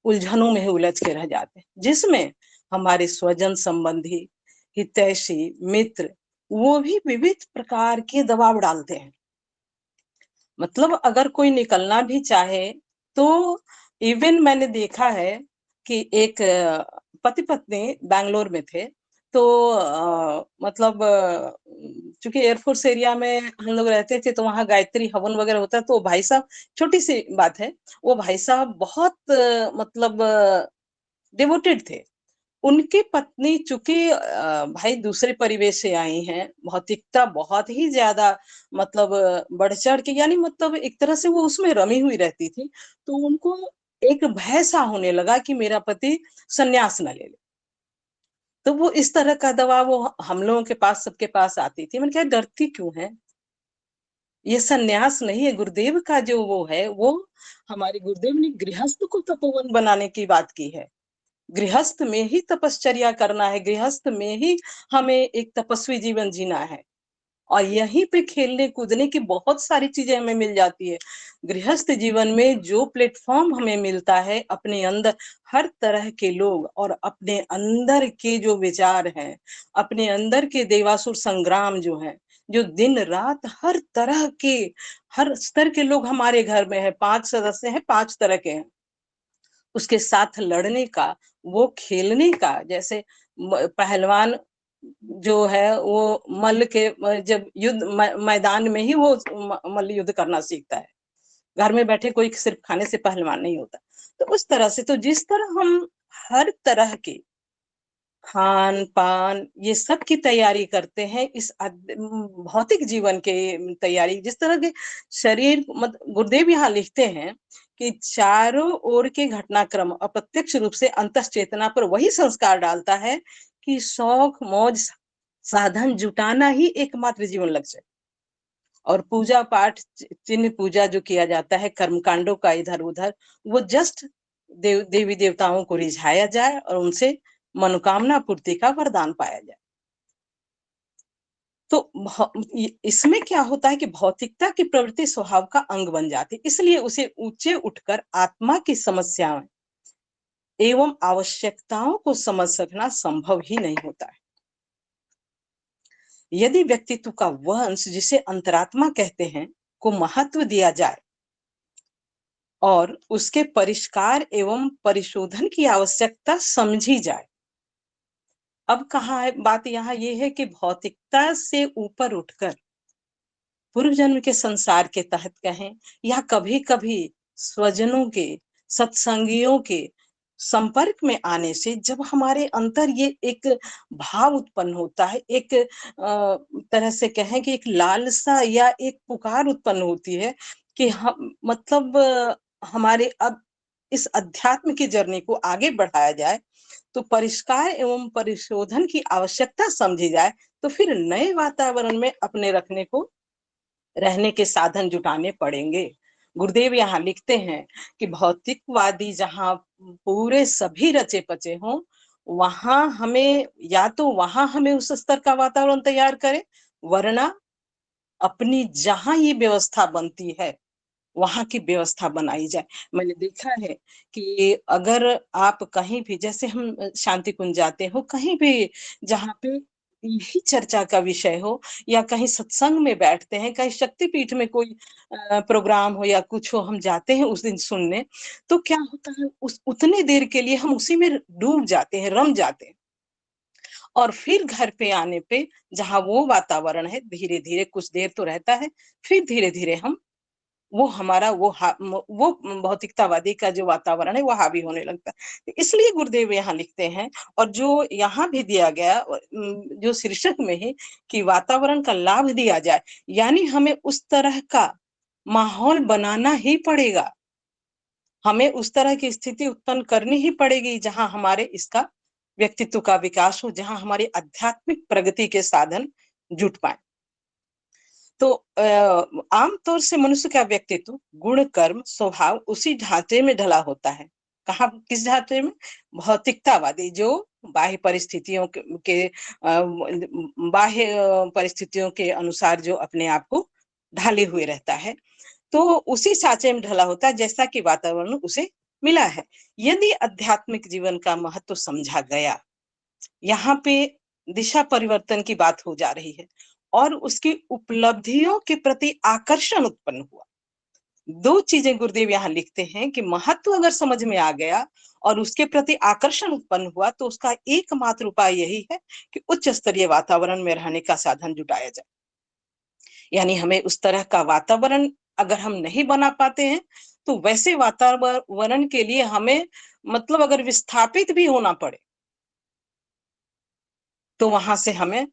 उलझनों में उलझ के रह जाते हैं, जिसमें हमारे स्वजन संबंधी, हितैषी, मित्र, वो भी विविध प्रकार के दबाव डालते हैं। मतलब अगर कोई निकलना भी चाहे, तो इवन मैंने देखा है कि एक पति पत्नी बैंगलोर में थे, तो मतलब चूंकि एयरफोर्स एरिया में हम लोग रहते थे, तो वहां गायत्री हवन वगैरह होता है। तो भाई साहब, छोटी सी बात है, वो भाई साहब बहुत मतलब डिवोटेड थे। उनकी पत्नी चूंकि भाई दूसरे परिवेश से आई हैं, भौतिकता बहुत ही ज्यादा मतलब बढ़ चढ़ के, यानी मतलब एक तरह से वो उसमें रमी हुई रहती थी। तो उनको एक भय सा होने लगा कि मेरा पति संन्यास न ले ले। तो वो इस तरह का दबाव वो हम लोगों के पास, सबके पास आती थी। मैंने कहा डरती क्यों है, ये संन्यास नहीं है। गुरुदेव का जो वो है, वो हमारे गुरुदेव ने गृहस्थ को तपोवन बनाने की बात की है। गृहस्थ में ही तपश्चर्या करना है, गृहस्थ में ही हमें एक तपस्वी जीवन जीना है, और यहीं पे खेलने कूदने की बहुत सारी चीजें हमें मिल जाती है। गृहस्थ जीवन में जो प्लेटफॉर्म हमें मिलता है, अपने अंदर हर तरह के लोग और अपने अंदर के जो विचार हैं, अपने अंदर के देवासुर संग्राम जो है, जो दिन रात हर तरह के, हर स्तर के लोग हमारे घर में है, 5 सदस्य हैं, 5 तरह के हैं, उसके साथ लड़ने का, वो खेलने का, जैसे पहलवान जो है वो मल्ल के जब युद्ध मैदान में ही वो मल्ल युद्ध करना सीखता है, घर में बैठे कोई सिर्फ खाने से पहलवान नहीं होता। तो उस तरह से, तो जिस तरह हम हर तरह के खान पान ये सब की तैयारी करते हैं, इस भौतिक जीवन के तैयारी, जिस तरह के शरीर, गुरुदेव यहाँ लिखते हैं कि चारों ओर के घटनाक्रम अप्रत्यक्ष रूप से अंतःचेतना पर वही संस्कार डालता है कि शौक मौज साधन जुटाना ही एकमात्र जीवन लक्ष्य है, और पूजा पाठ चिन्ह पूजा जो किया जाता है, कर्मकांडों का इधर उधर, वो जस्ट देवी देवताओं को रिझाया जाए और उनसे मनोकामना पूर्ति का वरदान पाया जाए। तो इसमें क्या होता है कि भौतिकता की प्रवृत्ति स्वभाव का अंग बन जाती है, इसलिए उसे ऊंचे उठकर आत्मा की समस्याएं एवं आवश्यकताओं को समझ सकना संभव ही नहीं होता है। यदि व्यक्तित्व का वह अंश जिसे अंतरात्मा कहते हैं को महत्व दिया जाए और उसके परिष्कार एवं परिशोधन की आवश्यकता समझी जाए। अब कहाँ है बात, यहाँ ये है कि भौतिकता से ऊपर उठकर पूर्व जन्म के संसार के तहत कहें, या कभी कभी स्वजनों के, सत्संगियों के संपर्क में आने से जब हमारे अंतर ये एक भाव उत्पन्न होता है, एक तरह से कहें कि एक लालसा या एक पुकार उत्पन्न होती है कि हम मतलब हमारे अब इस अध्यात्म की जर्नी को आगे बढ़ाया जाए, तो परिष्कार एवं परिशोधन की आवश्यकता समझी जाए, तो फिर नए वातावरण में अपने रहने के साधन जुटाने पड़ेंगे। गुरुदेव यहाँ लिखते हैं कि भौतिकवादी जहाँ पूरे सभी रचे पचे हों, वहां हमें या तो वहां हमें उस स्तर का वातावरण तैयार करें, वरना अपनी जहां ये व्यवस्था बनती है वहां की व्यवस्था बनाई जाए। मैंने देखा है कि अगर आप कहीं भी, जैसे हम शांति कुंज जाते हो, कहीं भी जहाँ पे यही चर्चा का विषय हो, या कहीं सत्संग में बैठते हैं, कहीं शक्तिपीठ में कोई प्रोग्राम हो या कुछ हो, हम जाते हैं उस दिन सुनने, तो क्या होता है, उस उतने देर के लिए हम उसी में डूब जाते हैं, रम जाते हैं, और फिर घर पे आने पे जहाँ वो वातावरण है, धीरे धीरे कुछ देर तो रहता है, फिर धीरे धीरे हम वो हमारा वो भौतिकतावादी का जो वातावरण है वो हावी होने लगता है। इसलिए गुरुदेव यहाँ लिखते हैं, और जो यहाँ भी दिया गया जो शीर्षक में है कि वातावरण का लाभ दिया जाए, यानी हमें उस तरह का माहौल बनाना ही पड़ेगा, हमें उस तरह की स्थिति उत्पन्न करनी ही पड़ेगी जहां हमारे इसका व्यक्तित्व का विकास हो, जहां हमारी आध्यात्मिक प्रगति के साधन जुट पाए। तो आमतौर से मनुष्य का व्यक्तित्व गुण कर्म स्वभाव उसी ढांचे में ढला होता है। कहाँ, किस ढांचे में? भौतिकतावादी, जो बाह्य परिस्थितियों बाह्य परिस्थितियों के अनुसार जो अपने आप को ढाले हुए रहता है, तो उसी साँचे में ढला होता है जैसा कि वातावरण उसे मिला है। यदि आध्यात्मिक जीवन का महत्व समझा गया, यहाँ पे दिशा परिवर्तन की बात हो जा रही है, और उसकी उपलब्धियों के प्रति आकर्षण उत्पन्न हुआ। दो चीजें गुरुदेव यहाँ लिखते हैं कि महत्व अगर समझ में आ गया और उसके प्रति आकर्षण उत्पन्न हुआ, तो उसका एकमात्र उपाय यही है कि उच्च स्तरीय वातावरण में रहने का साधन जुटाया जाए। यानी हमें उस तरह का वातावरण अगर हम नहीं बना पाते हैं, तो वैसे वातावरण के लिए हमें मतलब अगर विस्थापित भी होना पड़े, तो वहां से हमें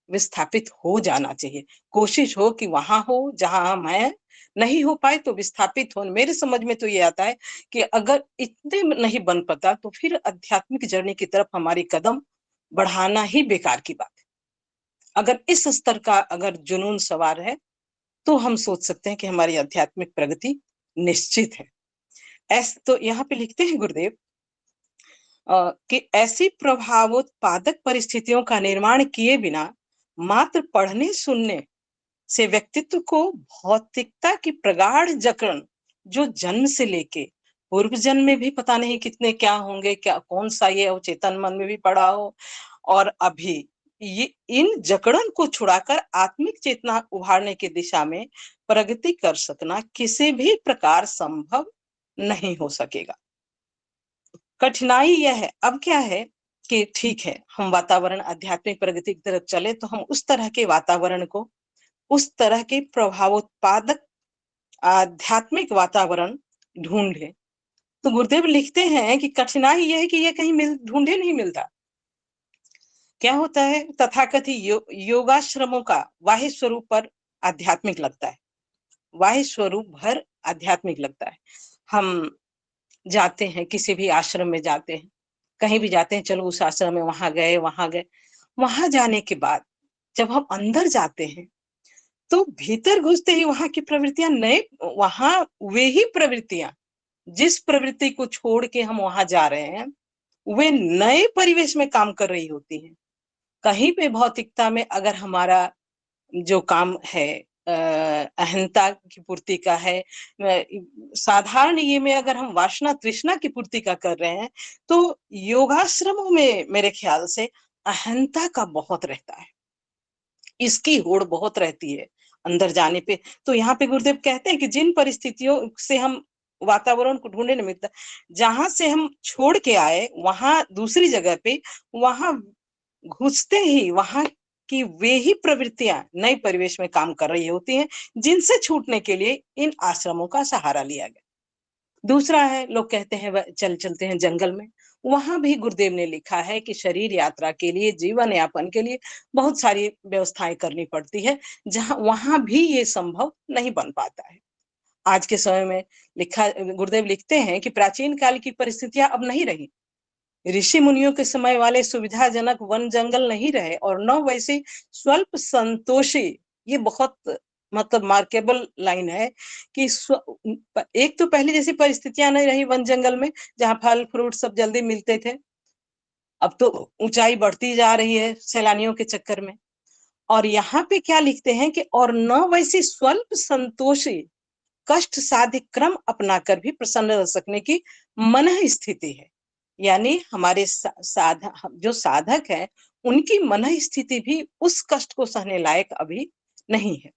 विस्थापित हो जाना चाहिए। कोशिश हो कि वहां हो जहां हम हैं, नहीं हो पाए तो विस्थापित हो। मेरे समझ में तो ये आता है कि अगर इतने नहीं बन पाता, तो फिर आध्यात्मिक जर्नी की तरफ हमारी कदम बढ़ाना ही बेकार की बात है। अगर इस स्तर का अगर जुनून सवार है, तो हम सोच सकते हैं कि हमारी आध्यात्मिक प्रगति निश्चित है। ऐसे तो यहाँ पे लिखते हैं गुरुदेव कि ऐसी प्रभावोत्पादक परिस्थितियों का निर्माण किए बिना मात्र पढ़ने सुनने से व्यक्तित्व को भौतिकता की प्रगाढ़ जकड़ जो जन्म से लेके पूर्व जन्म में भी पता नहीं कितने क्या होंगे, क्या कौन सा ये अवचेतन मन में भी पड़ा हो, और अभी ये इन जकड़न को छुड़ाकर आत्मिक चेतना उभारने की दिशा में प्रगति कर सकना किसी भी प्रकार संभव नहीं हो सकेगा। कठिनाई यह है, अब क्या है कि ठीक है, हम वातावरण आध्यात्मिक प्रगति की तरफ चले तो हम उस तरह के वातावरण को, उस तरह के प्रभावोत्पादक आध्यात्मिक वातावरण ढूंढे। तो गुरुदेव लिखते हैं कि कठिनाई यह है कि यह कहीं ढूंढे नहीं मिलता। क्या होता है, तथाकथित योगाश्रमों का बाह्य स्वरूप पर आध्यात्मिक लगता है, बाह्य स्वरूप भर आध्यात्मिक लगता है। हम जाते हैं, किसी भी आश्रम में जाते हैं, कहीं भी जाते हैं, चलो उस आश्रम में वहां गए, वहां जाने के बाद जब हम अंदर जाते हैं तो भीतर घुसते ही वहां की प्रवृत्तियां वहां वे ही प्रवृत्तियां, जिस प्रवृत्ति को छोड़ के हम वहां जा रहे हैं, वे नए परिवेश में काम कर रही होती हैं। कहीं पे भौतिकता में अगर हमारा जो काम है अहंता की पूर्ति का है, साधारण ये में अगर हम वासना तृष्णा की पूर्ति का कर रहे हैं, तो योगाश्रमों में मेरे ख्याल से अहंता का बहुत रहता है, इसकी होड़ बहुत रहती है अंदर जाने पे। तो यहाँ पे गुरुदेव कहते हैं कि जिन परिस्थितियों से हम वातावरण को ढूंढने नहीं मिलता, जहां से हम छोड़ के आए वहां दूसरी जगह पे, वहां घुसते ही वहां कि वे ही प्रवृत्तियां नए परिवेश में काम कर रही होती हैं, जिनसे छूटने के लिए इन आश्रमों का सहारा लिया गया। दूसरा है, लोग कहते हैं चलते हैं जंगल में, वहां भी गुरुदेव ने लिखा है कि शरीर यात्रा के लिए, जीवन यापन के लिए बहुत सारी व्यवस्थाएं करनी पड़ती है, जहां वहां भी ये संभव नहीं बन पाता है। आज के समय में गुरुदेव लिखते हैं कि प्राचीन काल की परिस्थितियां अब नहीं रही, ऋषि मुनियों के समय वाले सुविधाजनक वन जंगल नहीं रहे, और न वैसे स्वल्प संतोषी, ये बहुत मतलब मार्केबल लाइन है कि एक तो पहले जैसी परिस्थितियां नहीं रही वन जंगल में, जहां फल फ्रूट सब जल्दी मिलते थे। अब तो ऊंचाई बढ़ती जा रही है सैलानियों के चक्कर में। और यहाँ पे क्या लिखते हैं कि और न वैसी स्वल्प संतोषी कष्ट साध्य क्रम अपनाकर भी प्रसन्न रह सकने की मन स्थिति है। यानी हमारे जो साधक है, उनकी मन स्थिति भी उस कष्ट को सहने लायक अभी नहीं है।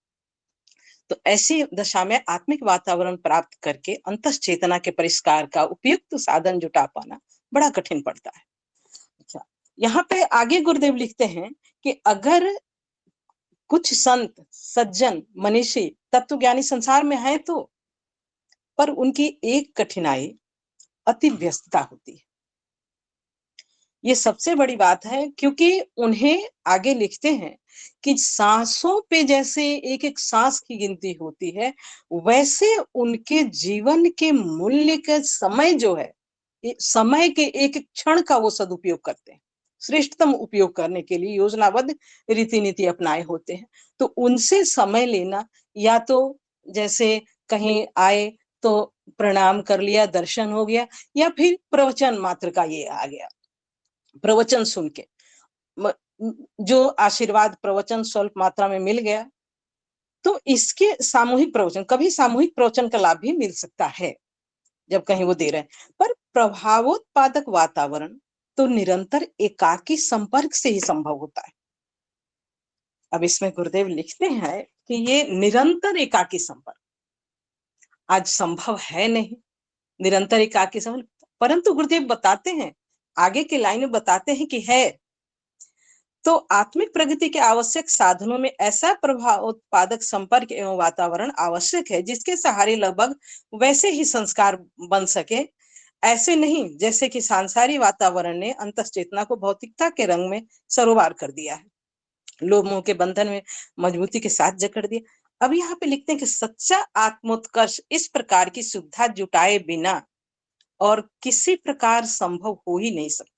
तो ऐसी दशा में आत्मिक वातावरण प्राप्त करके अंतस चेतना के परिष्कार का उपयुक्त साधन जुटा पाना बड़ा कठिन पड़ता है। अच्छा, यहाँ पे आगे गुरुदेव लिखते हैं कि अगर कुछ संत सज्जन मनीषी तत्वज्ञानी संसार में हैं तो, पर उनकी एक कठिनाई अति व्यस्तता होती है। ये सबसे बड़ी बात है, क्योंकि उन्हें आगे लिखते हैं कि सांसों पे जैसे एक एक सांस की गिनती होती है, वैसे उनके जीवन के मूल्य का समय जो है, समय के एक एक क्षण का वो सदुपयोग करते हैं, श्रेष्ठतम उपयोग करने के लिए योजनाबद्ध रीति नीति अपनाए होते हैं। तो उनसे समय लेना, या तो जैसे कहीं आए तो प्रणाम कर लिया, दर्शन हो गया, या फिर प्रवचन मात्र का ये आ गया, प्रवचन सुन के जो आशीर्वाद प्रवचन स्वल्प मात्रा में मिल गया, तो इसके सामूहिक प्रवचन, कभी सामूहिक प्रवचन का लाभ भी मिल सकता है जब कहीं वो दे रहे हैं। पर प्रभावोत्पादक वातावरण तो निरंतर एकाकी संपर्क से ही संभव होता है। अब इसमें गुरुदेव लिखते हैं कि ये निरंतर एकाकी संपर्क आज संभव है नहीं, निरंतर एकाकी संपर्क, परंतु गुरुदेव बताते हैं, आगे की लाइन में बताते हैं कि है। तो आत्मिक प्रगति के आवश्यक साधनों में ऐसा प्रभाव उत्पादक संपर्क एवं वातावरण आवश्यक है, जिसके सहारे लगभग वैसे ही संस्कार बन सके, ऐसे नहीं जैसे कि सांसारिक वातावरण ने अंतश्चेतना को भौतिकता के रंग में सरोवार कर दिया है, लोभ मोह के बंधन में मजबूती के साथ जकड़ दिया। अब यहाँ पे लिखते हैं कि सच्चा आत्मोत्कर्ष इस प्रकार की सुविधा जुटाए बिना और किसी प्रकार संभव हो ही नहीं सकता।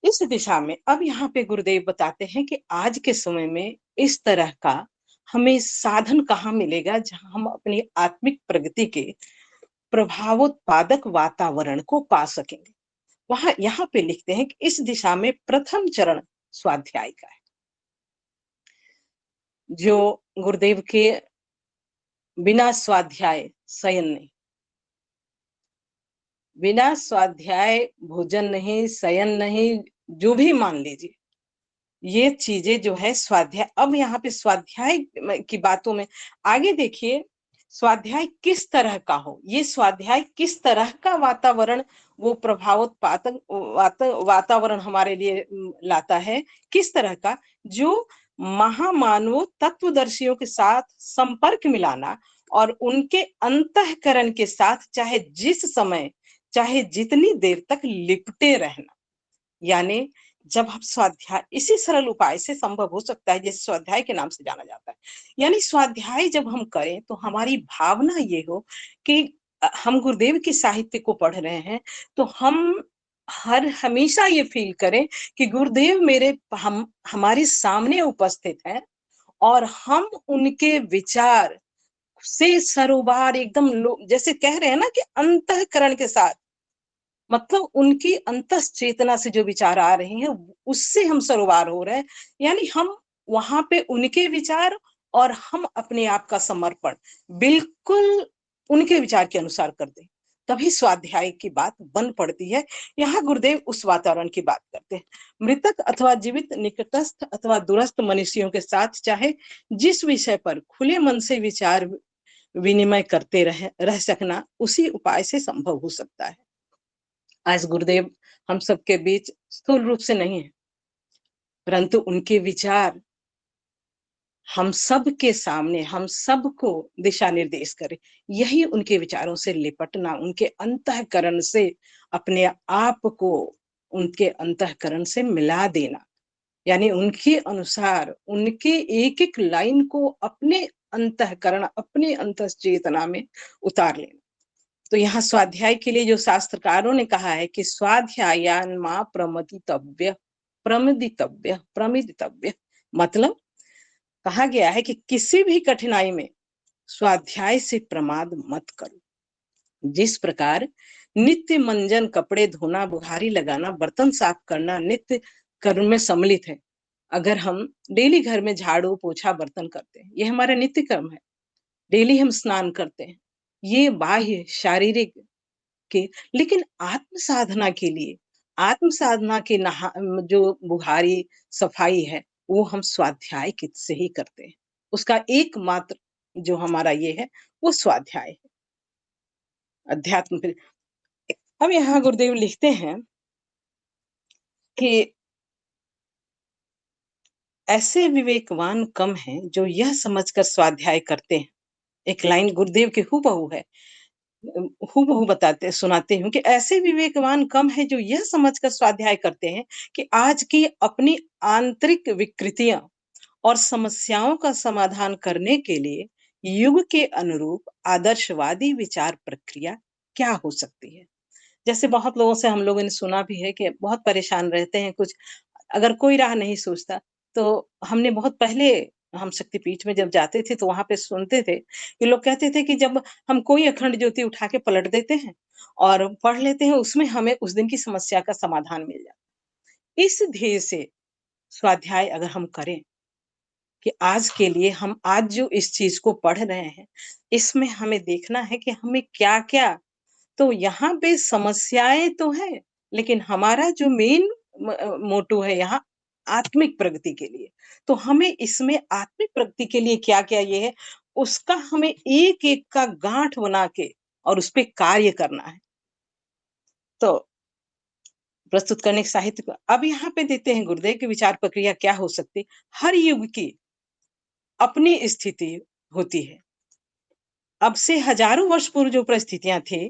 इस दिशा में अब यहाँ पे गुरुदेव बताते हैं कि आज के समय में इस तरह का हमें साधन कहाँ मिलेगा, जहां हम अपनी आत्मिक प्रगति के प्रभावोत्पादक वातावरण को पा सकेंगे। वहां यहाँ पे लिखते हैं कि इस दिशा में प्रथम चरण स्वाध्याय का है, जो गुरुदेव के बिना स्वाध्याय शयन नहीं, बिना स्वाध्याय भोजन नहीं, शयन नहीं, जो भी मान लीजिए, ये चीजें जो है स्वाध्याय। अब यहाँ पे स्वाध्याय की बातों में आगे देखिए, स्वाध्याय किस तरह का हो, ये स्वाध्याय किस तरह का वातावरण वो प्रभावोत्पादक वातावरण हमारे लिए लाता है, किस तरह का, जो महामानवों तत्वदर्शियों के साथ संपर्क मिलाना और उनके अंतःकरण के साथ चाहे जिस समय, चाहे जितनी देर तक लिपटे रहना। यानी जब हम स्वाध्याय इसी सरल उपाय से संभव हो सकता है, जैसे स्वाध्याय के नाम से जाना जाता है। यानी स्वाध्याय जब हम करें तो हमारी भावना ये हो कि हम गुरुदेव के साहित्य को पढ़ रहे हैं, तो हम हमेशा ये फील करें कि गुरुदेव हमारे सामने उपस्थित हैं और हम उनके विचार से सरोबार एकदम जैसे कह रहे हैं ना कि अंतःकरण के साथ, मतलब उनकी अंतस चेतना से जो विचार आ रहे हैं उससे हम सरोबार हो रहे हैं। यानी हम वहां पे उनके विचार और हम अपने आप का समर्पण बिल्कुल उनके विचार के अनुसार कर दें, तभी स्वाध्याय की बात बन पड़ती है। यहाँ गुरुदेव उस वातावरण की बात करते हैं। मृतक अथवा जीवित, निकटस्थ अथवा दूरस्थ मनुष्यों के साथ चाहे जिस विषय पर खुले मन से विचार विनिमय करते रह सकना उसी उपाय से संभव हो सकता है। आज गुरुदेव हम सबके बीच स्थूल रूप से नहीं है, परंतु उनके विचार हम सब के सामने, हम सबको दिशा निर्देश करे। यही उनके विचारों से लिपटना, उनके अंतःकरण से अपने आप को उनके अंतःकरण से मिला देना, यानी उनके अनुसार उनके एक एक लाइन को अपने अंतःकरण, अपने अंतःचेतना में उतार लेना। तो यहाँ स्वाध्याय के लिए जो शास्त्रकारों ने कहा है कि स्वाध्यायान मां प्रमदितव्य, प्रमिदितव्य, मतलब कहा गया है कि किसी भी कठिनाई में स्वाध्याय से प्रमाद मत करो। जिस प्रकार नित्य मंजन, कपड़े धोना, बुहारी लगाना, बर्तन साफ करना नित्य कर्म में सम्मिलित है। अगर हम डेली घर में झाड़ू, पोछा, बर्तन करते हैं, ये हमारा नित्य कर्म है। डेली हम स्नान करते हैं, ये बाह्य शारीरिक के, लेकिन आत्म साधना के लिए, आत्म साधना के जो बुहारी सफाई है वो हम स्वाध्याय से ही करते हैं। उसका एकमात्र जो हमारा ये है वो स्वाध्याय है, अध्यात्म। अब यहाँ गुरुदेव लिखते हैं कि ऐसे विवेकवान कम हैं जो यह समझकर स्वाध्याय करते हैं। एक लाइन गुरुदेव की हूबहू है, हूबहू सुनाते हूँ कि ऐसे विवेकवान कम है जो यह समझकर स्वाध्याय करते हैं कि आज की अपनी आंतरिक विकृतियां और समस्याओं का समाधान करने के लिए युग के अनुरूप आदर्शवादी विचार प्रक्रिया क्या हो सकती है। जैसे बहुत लोगों से हम लोगों ने सुना भी है कि बहुत परेशान रहते हैं, कुछ अगर कोई राह नहीं सोचता, तो हमने बहुत पहले हम शक्तिपीठ में जब जाते थे तो वहां पे सुनते थे कि लोग कहते थे कि जब हम कोई अखंड ज्योति उठा के पलट देते हैं और पढ़ लेते हैं, उसमें हमें उस दिन की समस्या का समाधान मिल जाता। इस ध्येय से स्वाध्याय अगर हम करें कि आज के लिए हम आज जो इस चीज को पढ़ रहे हैं, इसमें हमें देखना है कि हमें क्या क्या, तो यहाँ पे समस्याएं तो है, लेकिन हमारा जो मेन मोटो है यहाँ आत्मिक प्रगति के लिए, तो हमें इसमें आत्मिक प्रगति के लिए क्या क्या ये है, उसका हमें एक एक का गांठ बना के और उस पर कार्य करना है। तो प्रस्तुत करने के साहित्य को अब यहाँ पे देते हैं गुरुदेव की विचार प्रक्रिया क्या हो सकती। हर युग की अपनी स्थिति होती है। अब से हजारों वर्ष पूर्व जो परिस्थितियां थे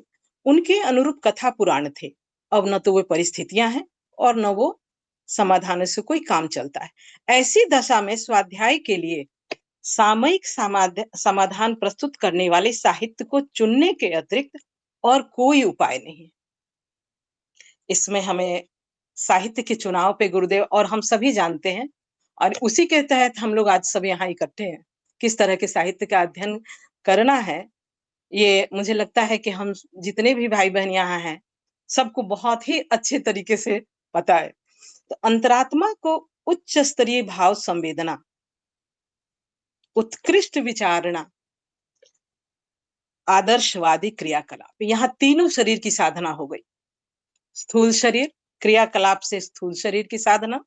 उनके अनुरूप कथा पुराण थे। अब न तो वो परिस्थितियां हैं और न वो समाधान से कोई काम चलता है। ऐसी दशा में स्वाध्याय के लिए सामयिक समाधान प्रस्तुत करने वाले साहित्य को चुनने के अतिरिक्त और कोई उपाय नहीं। इसमें हमें साहित्य के चुनाव पे गुरुदेव और हम सभी जानते हैं, और उसी के तहत हम लोग आज सब यहाँ इकट्ठे हैं। किस तरह के साहित्य का अध्ययन करना है, ये मुझे लगता है कि हम जितने भी भाई बहन यहाँ हैं सबको बहुत ही अच्छे तरीके से पता है। तो अंतरात्मा को उच्च स्तरीय भाव संवेदना, उत्कृष्ट विचारणा, आदर्शवादी क्रियाकलाप, यहाँ तीनों शरीर की साधना हो गई। स्थूल शरीर, क्रियाकलाप से स्थूल शरीर की साधना,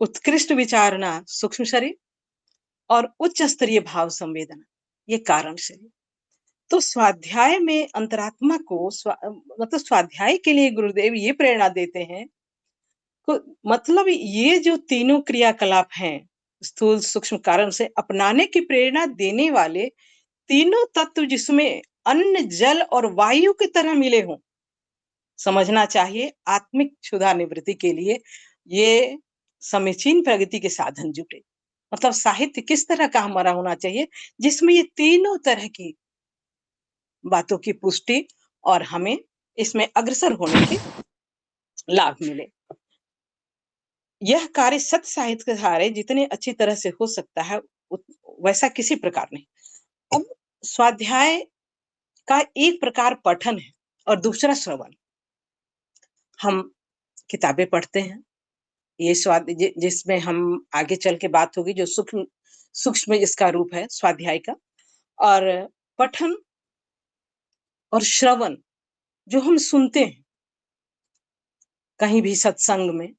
उत्कृष्ट विचारणा सूक्ष्म शरीर, और उच्च स्तरीय भाव संवेदना ये कारण शरीर। तो स्वाध्याय में अंतरात्मा को मतलब स्वाध्याय के लिए गुरुदेव ये प्रेरणा देते हैं, मतलब ये जो तीनों क्रियाकलाप हैं स्थूल सूक्ष्म कारण से अपनाने की प्रेरणा देने वाले तीनों तत्व जिसमें अन्न जल और वायु की तरह मिले हों, समझना चाहिए आत्मिक क्षुधा निवृत्ति के लिए ये समीचीन प्रगति के साधन जुटे। मतलब साहित्य किस तरह का हमारा होना चाहिए जिसमें ये तीनों तरह की बातों की पुष्टि और हमें इसमें अग्रसर होने के लाभ मिले। यह कार्य सत्य साहित्य के सहारे जितने अच्छी तरह से हो सकता है वैसा किसी प्रकार नहीं। अब स्वाध्याय का एक प्रकार पठन है और दूसरा श्रवण। हम किताबें पढ़ते हैं, ये जिसमें हम आगे चल के बात होगी जो सूक्ष्म इसका रूप है स्वाध्याय का, और पठन और श्रवण जो हम सुनते हैं कहीं भी सत्संग में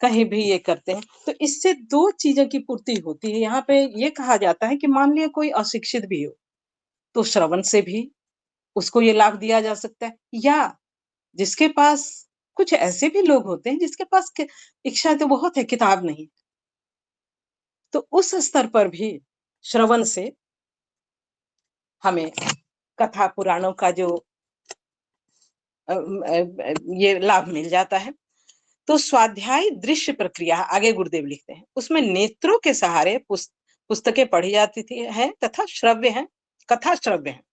कहीं भी ये करते हैं, तो इससे दो चीजों की पूर्ति होती है। यहाँ पे ये कहा जाता है कि मान लिया कोई अशिक्षित भी हो तो श्रवण से भी उसको ये लाभ दिया जा सकता है, या जिसके पास कुछ ऐसे भी लोग होते हैं जिसके पास इच्छा तो बहुत है किताब नहीं, तो उस स्तर पर भी श्रवण से हमें कथा पुराणों का जो ये लाभ मिल जाता है। तो स्वाध्याय दृश्य प्रक्रिया आगे गुरुदेव लिखते हैं, उसमें नेत्रों के सहारे पुस्तकें पढ़ी जाती थी है तथा श्रव्य है, कथा श्रव्य है।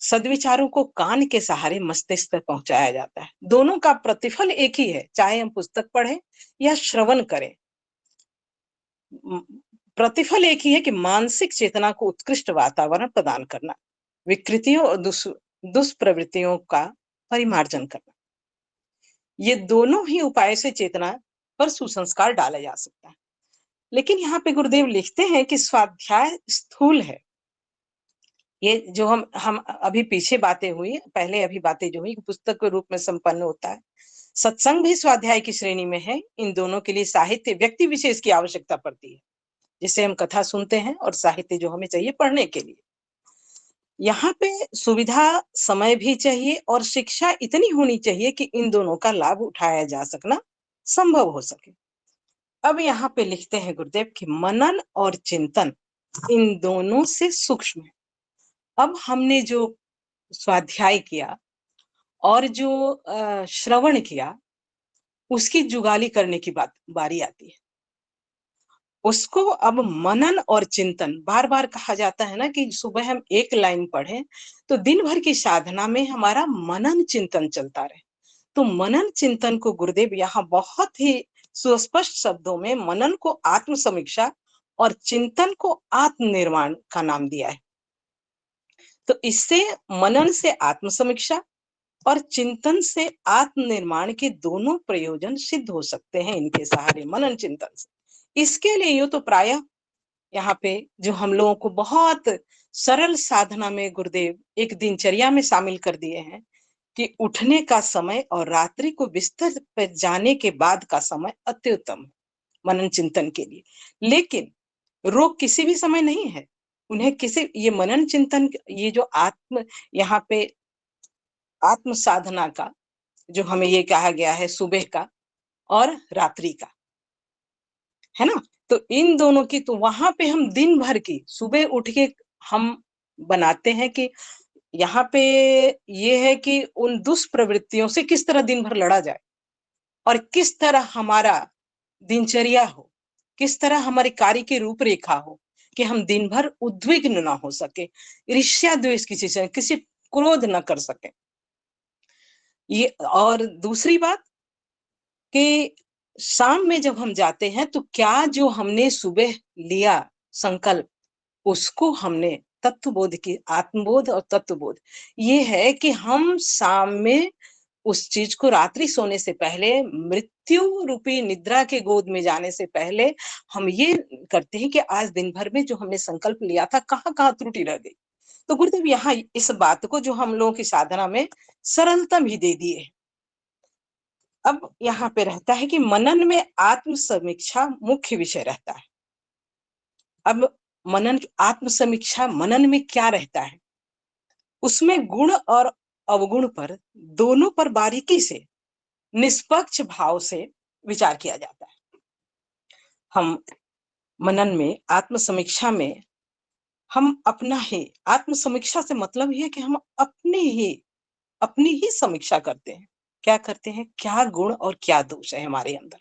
सद्विचारों को कान के सहारे मस्तिष्क तक पहुंचाया जाता है। दोनों का प्रतिफल एक ही है, चाहे हम पुस्तक पढ़ें या श्रवण करें, प्रतिफल एक ही है कि मानसिक चेतना को उत्कृष्ट वातावरण प्रदान करना, विकृतियों और दुष्प्रवृत्तियों का परिमार्जन करना। ये दोनों ही उपाय से चेतना पर सुसंस्कार डाला जा सकता है। लेकिन यहाँ पे गुरुदेव लिखते हैं कि स्वाध्याय स्थूल है। ये जो हम अभी पीछे बातें हुई, पहले अभी बातें जो हुई पुस्तक के रूप में संपन्न होता है, सत्संग भी स्वाध्याय की श्रेणी में है। इन दोनों के लिए साहित्य व्यक्ति विशेष की आवश्यकता पड़ती है, जिसे हम कथा सुनते हैं, और साहित्य जो हमें चाहिए पढ़ने के लिए। यहाँ पे सुविधा समय भी चाहिए और शिक्षा इतनी होनी चाहिए कि इन दोनों का लाभ उठाया जा सकना संभव हो सके। अब यहाँ पे लिखते हैं गुरुदेव कि मनन और चिंतन इन दोनों से सूक्ष्म है। अब हमने जो स्वाध्याय किया और जो श्रवण किया उसकी जुगाली करने की बारी आती है। उसको अब मनन और चिंतन, बार बार कहा जाता है ना कि सुबह हम एक लाइन पढ़ें तो दिन भर की साधना में हमारा मनन चिंतन चलता रहे। तो मनन चिंतन को गुरुदेव यहाँ बहुत ही सुस्पष्ट शब्दों में मनन को आत्म समीक्षा और चिंतन को आत्मनिर्माण का नाम दिया है। तो इससे मनन से आत्म समीक्षा और चिंतन से आत्मनिर्माण के दोनों प्रयोजन सिद्ध हो सकते हैं इनके सहारे, मनन चिंतन से। इसके लिए यो तो प्रायः यहाँ पे जो हम लोगों को बहुत सरल साधना में गुरुदेव एक दिनचर्या में शामिल कर दिए हैं कि उठने का समय और रात्रि को बिस्तर पर जाने के बाद का समय अत्युत्तम है मनन चिंतन के लिए। लेकिन रोग किसी भी समय नहीं है, उन्हें किसी ये मनन चिंतन, ये जो आत्म यहाँ पे आत्म साधना का जो हमें ये कहा गया है सुबह का और रात्रि का, है ना। तो इन दोनों की तो वहां पे हम दिन भर की सुबह उठ के हम बनाते हैं कि यहाँ पे ये है कि उन दुष्प्रवृत्तियों से किस तरह दिन भर लड़ा जाए और किस तरह हमारा दिनचर्या हो, किस तरह हमारे कार्य की रूपरेखा हो कि हम दिन भर उद्विग्न ना हो सके, ईर्ष्या द्वेष किसी से, किसी क्रोध न कर सके। ये और दूसरी बात कि शाम में जब हम जाते हैं तो क्या जो हमने सुबह लिया संकल्प उसको हमने तत्वबोध की, आत्मबोध और तत्वबोध ये है कि हम शाम में उस चीज को रात्रि सोने से पहले, मृत्यु रूपी निद्रा के गोद में जाने से पहले हम ये करते हैं कि आज दिन भर में जो हमने संकल्प लिया था कहाँ कहाँ त्रुटि रह गई। तो गुरुदेव यहाँ इस बात को जो हम लोगों की साधना में सरलता भी दे दिए। अब यहाँ पे रहता है कि मनन में आत्म समीक्षा मुख्य विषय रहता है। अब मनन, आत्म समीक्षा मनन में क्या रहता है, उसमें गुण और अवगुण पर, दोनों पर बारीकी से, निष्पक्ष भाव से विचार किया जाता है। हम मनन में, आत्म समीक्षा में हम अपना ही, आत्म समीक्षा से मतलब ये है कि हम अपनी ही समीक्षा करते हैं। क्या करते हैं, क्या गुण और क्या दोष है हमारे अंदर।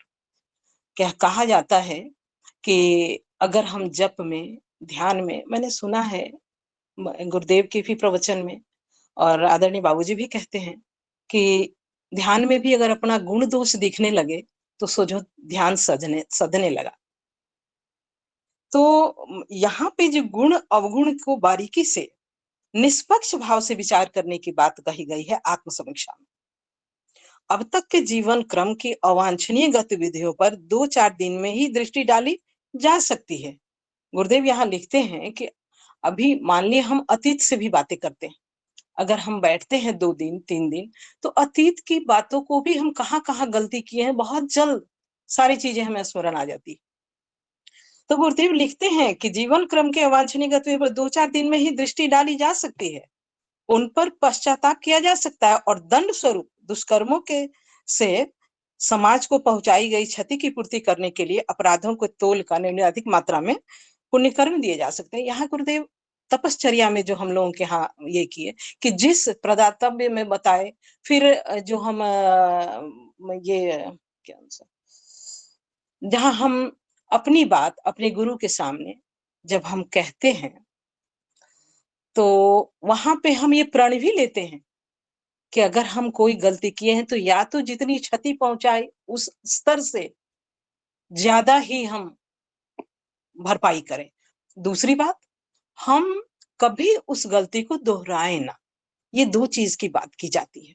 क्या कहा जाता है कि अगर हम जप में, ध्यान में, मैंने सुना है गुरुदेव के भी प्रवचन में और आदरणीय बाबूजी भी कहते हैं कि ध्यान में भी अगर अपना गुण दोष दिखने लगे तो सोचो ध्यान सधने लगा। तो यहाँ पे जो गुण अवगुण को बारीकी से, निष्पक्ष भाव से विचार करने की बात कही गई है आत्म समीक्षा में। अब तक के जीवन क्रम की अवांछनीय गतिविधियों पर 2-4 दिन में ही दृष्टि डाली जा सकती है। गुरुदेव यहाँ लिखते हैं कि अभी मान लिया हम अतीत से भी बातें करते हैं, अगर हम बैठते हैं 2 दिन 3 दिन तो अतीत की बातों को भी हम कहाँ कहाँ गलती किए हैं बहुत जल्द सारी चीजें हमें स्मरण आ जाती। तो गुरुदेव लिखते हैं कि जीवन क्रम के अवांछनीय गतिविधि पर 2-4 दिन में ही दृष्टि डाली जा सकती है, उन पर पश्चाताप किया जा सकता है और दंड स्वरूप दुष्कर्मों के से समाज को पहुंचाई गई क्षति की पूर्ति करने के लिए अपराधों को तोल कर अधिक मात्रा में पुण्य कर्म दिए जा सकते हैं। यहाँ गुरुदेव तपश्चर्या में जो हम लोगों के यहाँ ये किए कि जिस प्रदातव्य में बताए, फिर जो हम ये क्या जहां हम अपनी बात अपने गुरु के सामने जब हम कहते हैं तो वहां पे हम ये प्रण भी लेते हैं कि अगर हम कोई गलती किए हैं तो या तो जितनी क्षति पहुंचाए उस स्तर से ज्यादा ही हम भरपाई करें। दूसरी बात, हम कभी उस गलती को दोहराए ना। ये 2 चीज की बात की जाती है।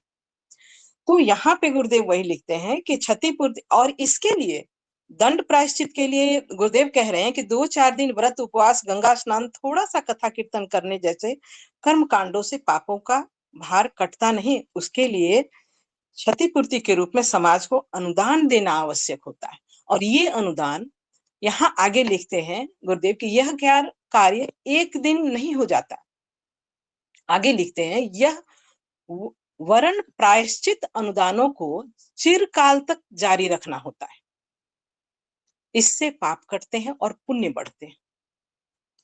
तो यहाँ पे गुरुदेव वही लिखते हैं कि क्षतिपूर्ति, और इसके लिए दंड प्रायश्चित के लिए गुरुदेव कह रहे हैं कि 2-4 दिन व्रत, उपवास, गंगा स्नान, थोड़ा सा कथा कीर्तन करने जैसे कर्म कांडों से पापों का भार कटता नहीं। उसके लिए क्षतिपूर्ति के रूप में समाज को अनुदान देना आवश्यक होता है। और ये अनुदान यहाँ आगे लिखते हैं गुरुदेव कि यह कार्य एक दिन नहीं हो जाता। आगे लिखते हैं यह वरण प्रायश्चित अनुदानों को चिरकाल तक जारी रखना होता है। इससे पाप कटते हैं और पुण्य बढ़ते हैं।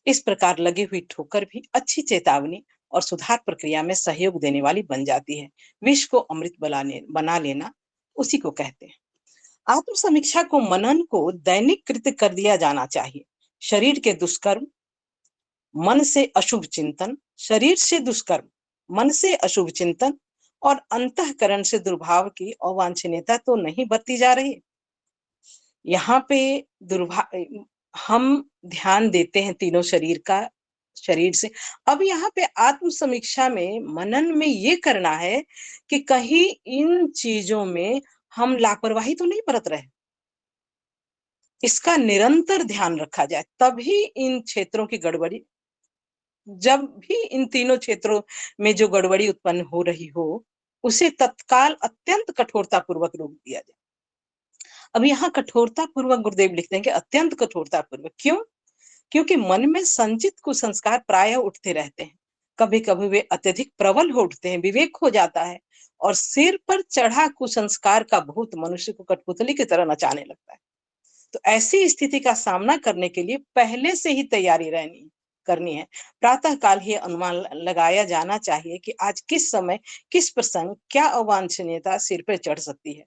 इस प्रकार लगी हुई ठोकर भी अच्छी चेतावनी और सुधार प्रक्रिया में सहयोग देने वाली बन जाती है। विष को अमृत बना लेना उसी को कहते हैं। आत्म समीक्षा को, मनन को दैनिक कृत्य कर दिया जाना चाहिए। शरीर के दुष्कर्म, मन से अशुभ चिंतन, शरीर से दुष्कर्म, मन से अशुभ चिंतन और अंतःकरण से दुर्भाव की अवांछनीयता तो नहीं बरती जा रही। यहाँ पे हम ध्यान देते हैं तीनों शरीर से। अब यहाँ पे आत्म समीक्षा में, मनन में ये करना है कि कहीं इन चीजों में हम लापरवाही तो नहीं बरत रहे। इसका निरंतर ध्यान रखा जाए, तभी इन क्षेत्रों की गड़बड़ी, जब भी इन तीनों क्षेत्रों में जो गड़बड़ी उत्पन्न हो रही हो उसे तत्काल अत्यंत कठोरता पूर्वक रोक दिया जाए। अब यहाँ कठोरता पूर्वक गुरुदेव लिखते हैं कि अत्यंत कठोरता पूर्वक। क्यों? क्योंकि मन में संचित कुसंस्कार प्रायः उठते रहते हैं। कभी कभी वे अत्यधिक प्रबल हो उठते हैं, विवेक हो जाता है और सिर पर चढ़ा कुसंस्कार का भूत मनुष्य को कठपुतली की तरह नचाने लगता है। तो ऐसी स्थिति का सामना करने के लिए पहले से ही तैयारी करनी है। प्रातः काल ही अनुमान लगाया जाना चाहिए कि आज किस समय, किस प्रसंग, क्या अवांछनीयता सिर पर चढ़ सकती है।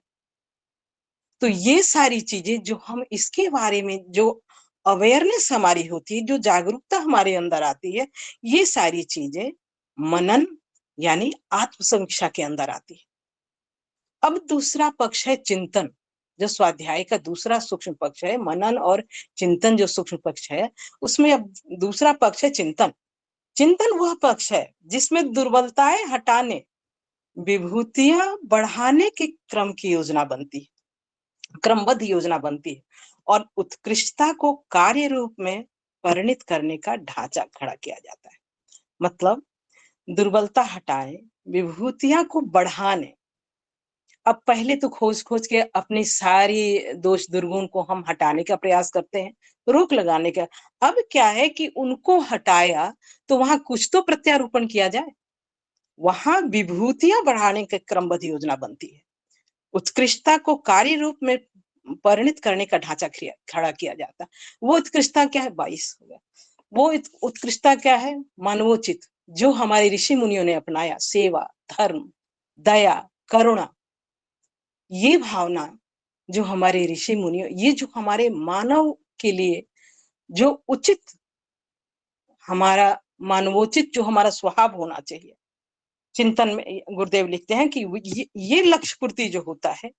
तो ये सारी चीजें जो हम इसके बारे में, जो अवेयरनेस हमारी होती है, जो जागरूकता हमारे अंदर आती है, ये सारी चीजें मनन यानी आत्म समीक्षा के अंदर आती है। अब दूसरा पक्ष है चिंतन, जो स्वाध्याय का दूसरा सूक्ष्म पक्ष है। मनन और चिंतन जो सूक्ष्म पक्ष है, उसमें अब दूसरा पक्ष है चिंतन। चिंतन वह पक्ष है जिसमें दुर्बलताएं हटाने, विभूतियां बढ़ाने के क्रम की योजना बनती है, क्रमबद्ध योजना बनती है और उत्कृष्टता को कार्य रूप में परिणित करने का ढांचा खड़ा किया जाता है। मतलब दुर्बलता हटाए, विभूतियां को बढ़ाने। अब पहले तो खोज खोज के अपनी सारी दोष दुर्गुण को हम हटाने का प्रयास करते हैं, रोक लगाने का। अब क्या है कि उनको हटाया तो वहां कुछ तो प्रत्यारोपण किया जाए, वहां विभूतियां बढ़ाने की क्रमबद्ध योजना बनती है। उत्कृष्टता को कार्य रूप में परिणित करने का ढांचा खड़ा किया जाता है। वो उत्कृष्टता क्या है? 22 हो गया। वो उत्कृष्टता क्या है? मानवोचित, जो हमारे ऋषि मुनियों ने अपनाया, सेवा, धर्म, दया, करुणा, ये भावना जो हमारे ऋषि मुनियों, ये जो हमारे मानव के लिए जो उचित, हमारा मानवोचित जो हमारा स्वभाव होना चाहिए। चिंतन में गुरुदेव लिखते हैं कि ये लक्ष्य पूर्ति जो होता है,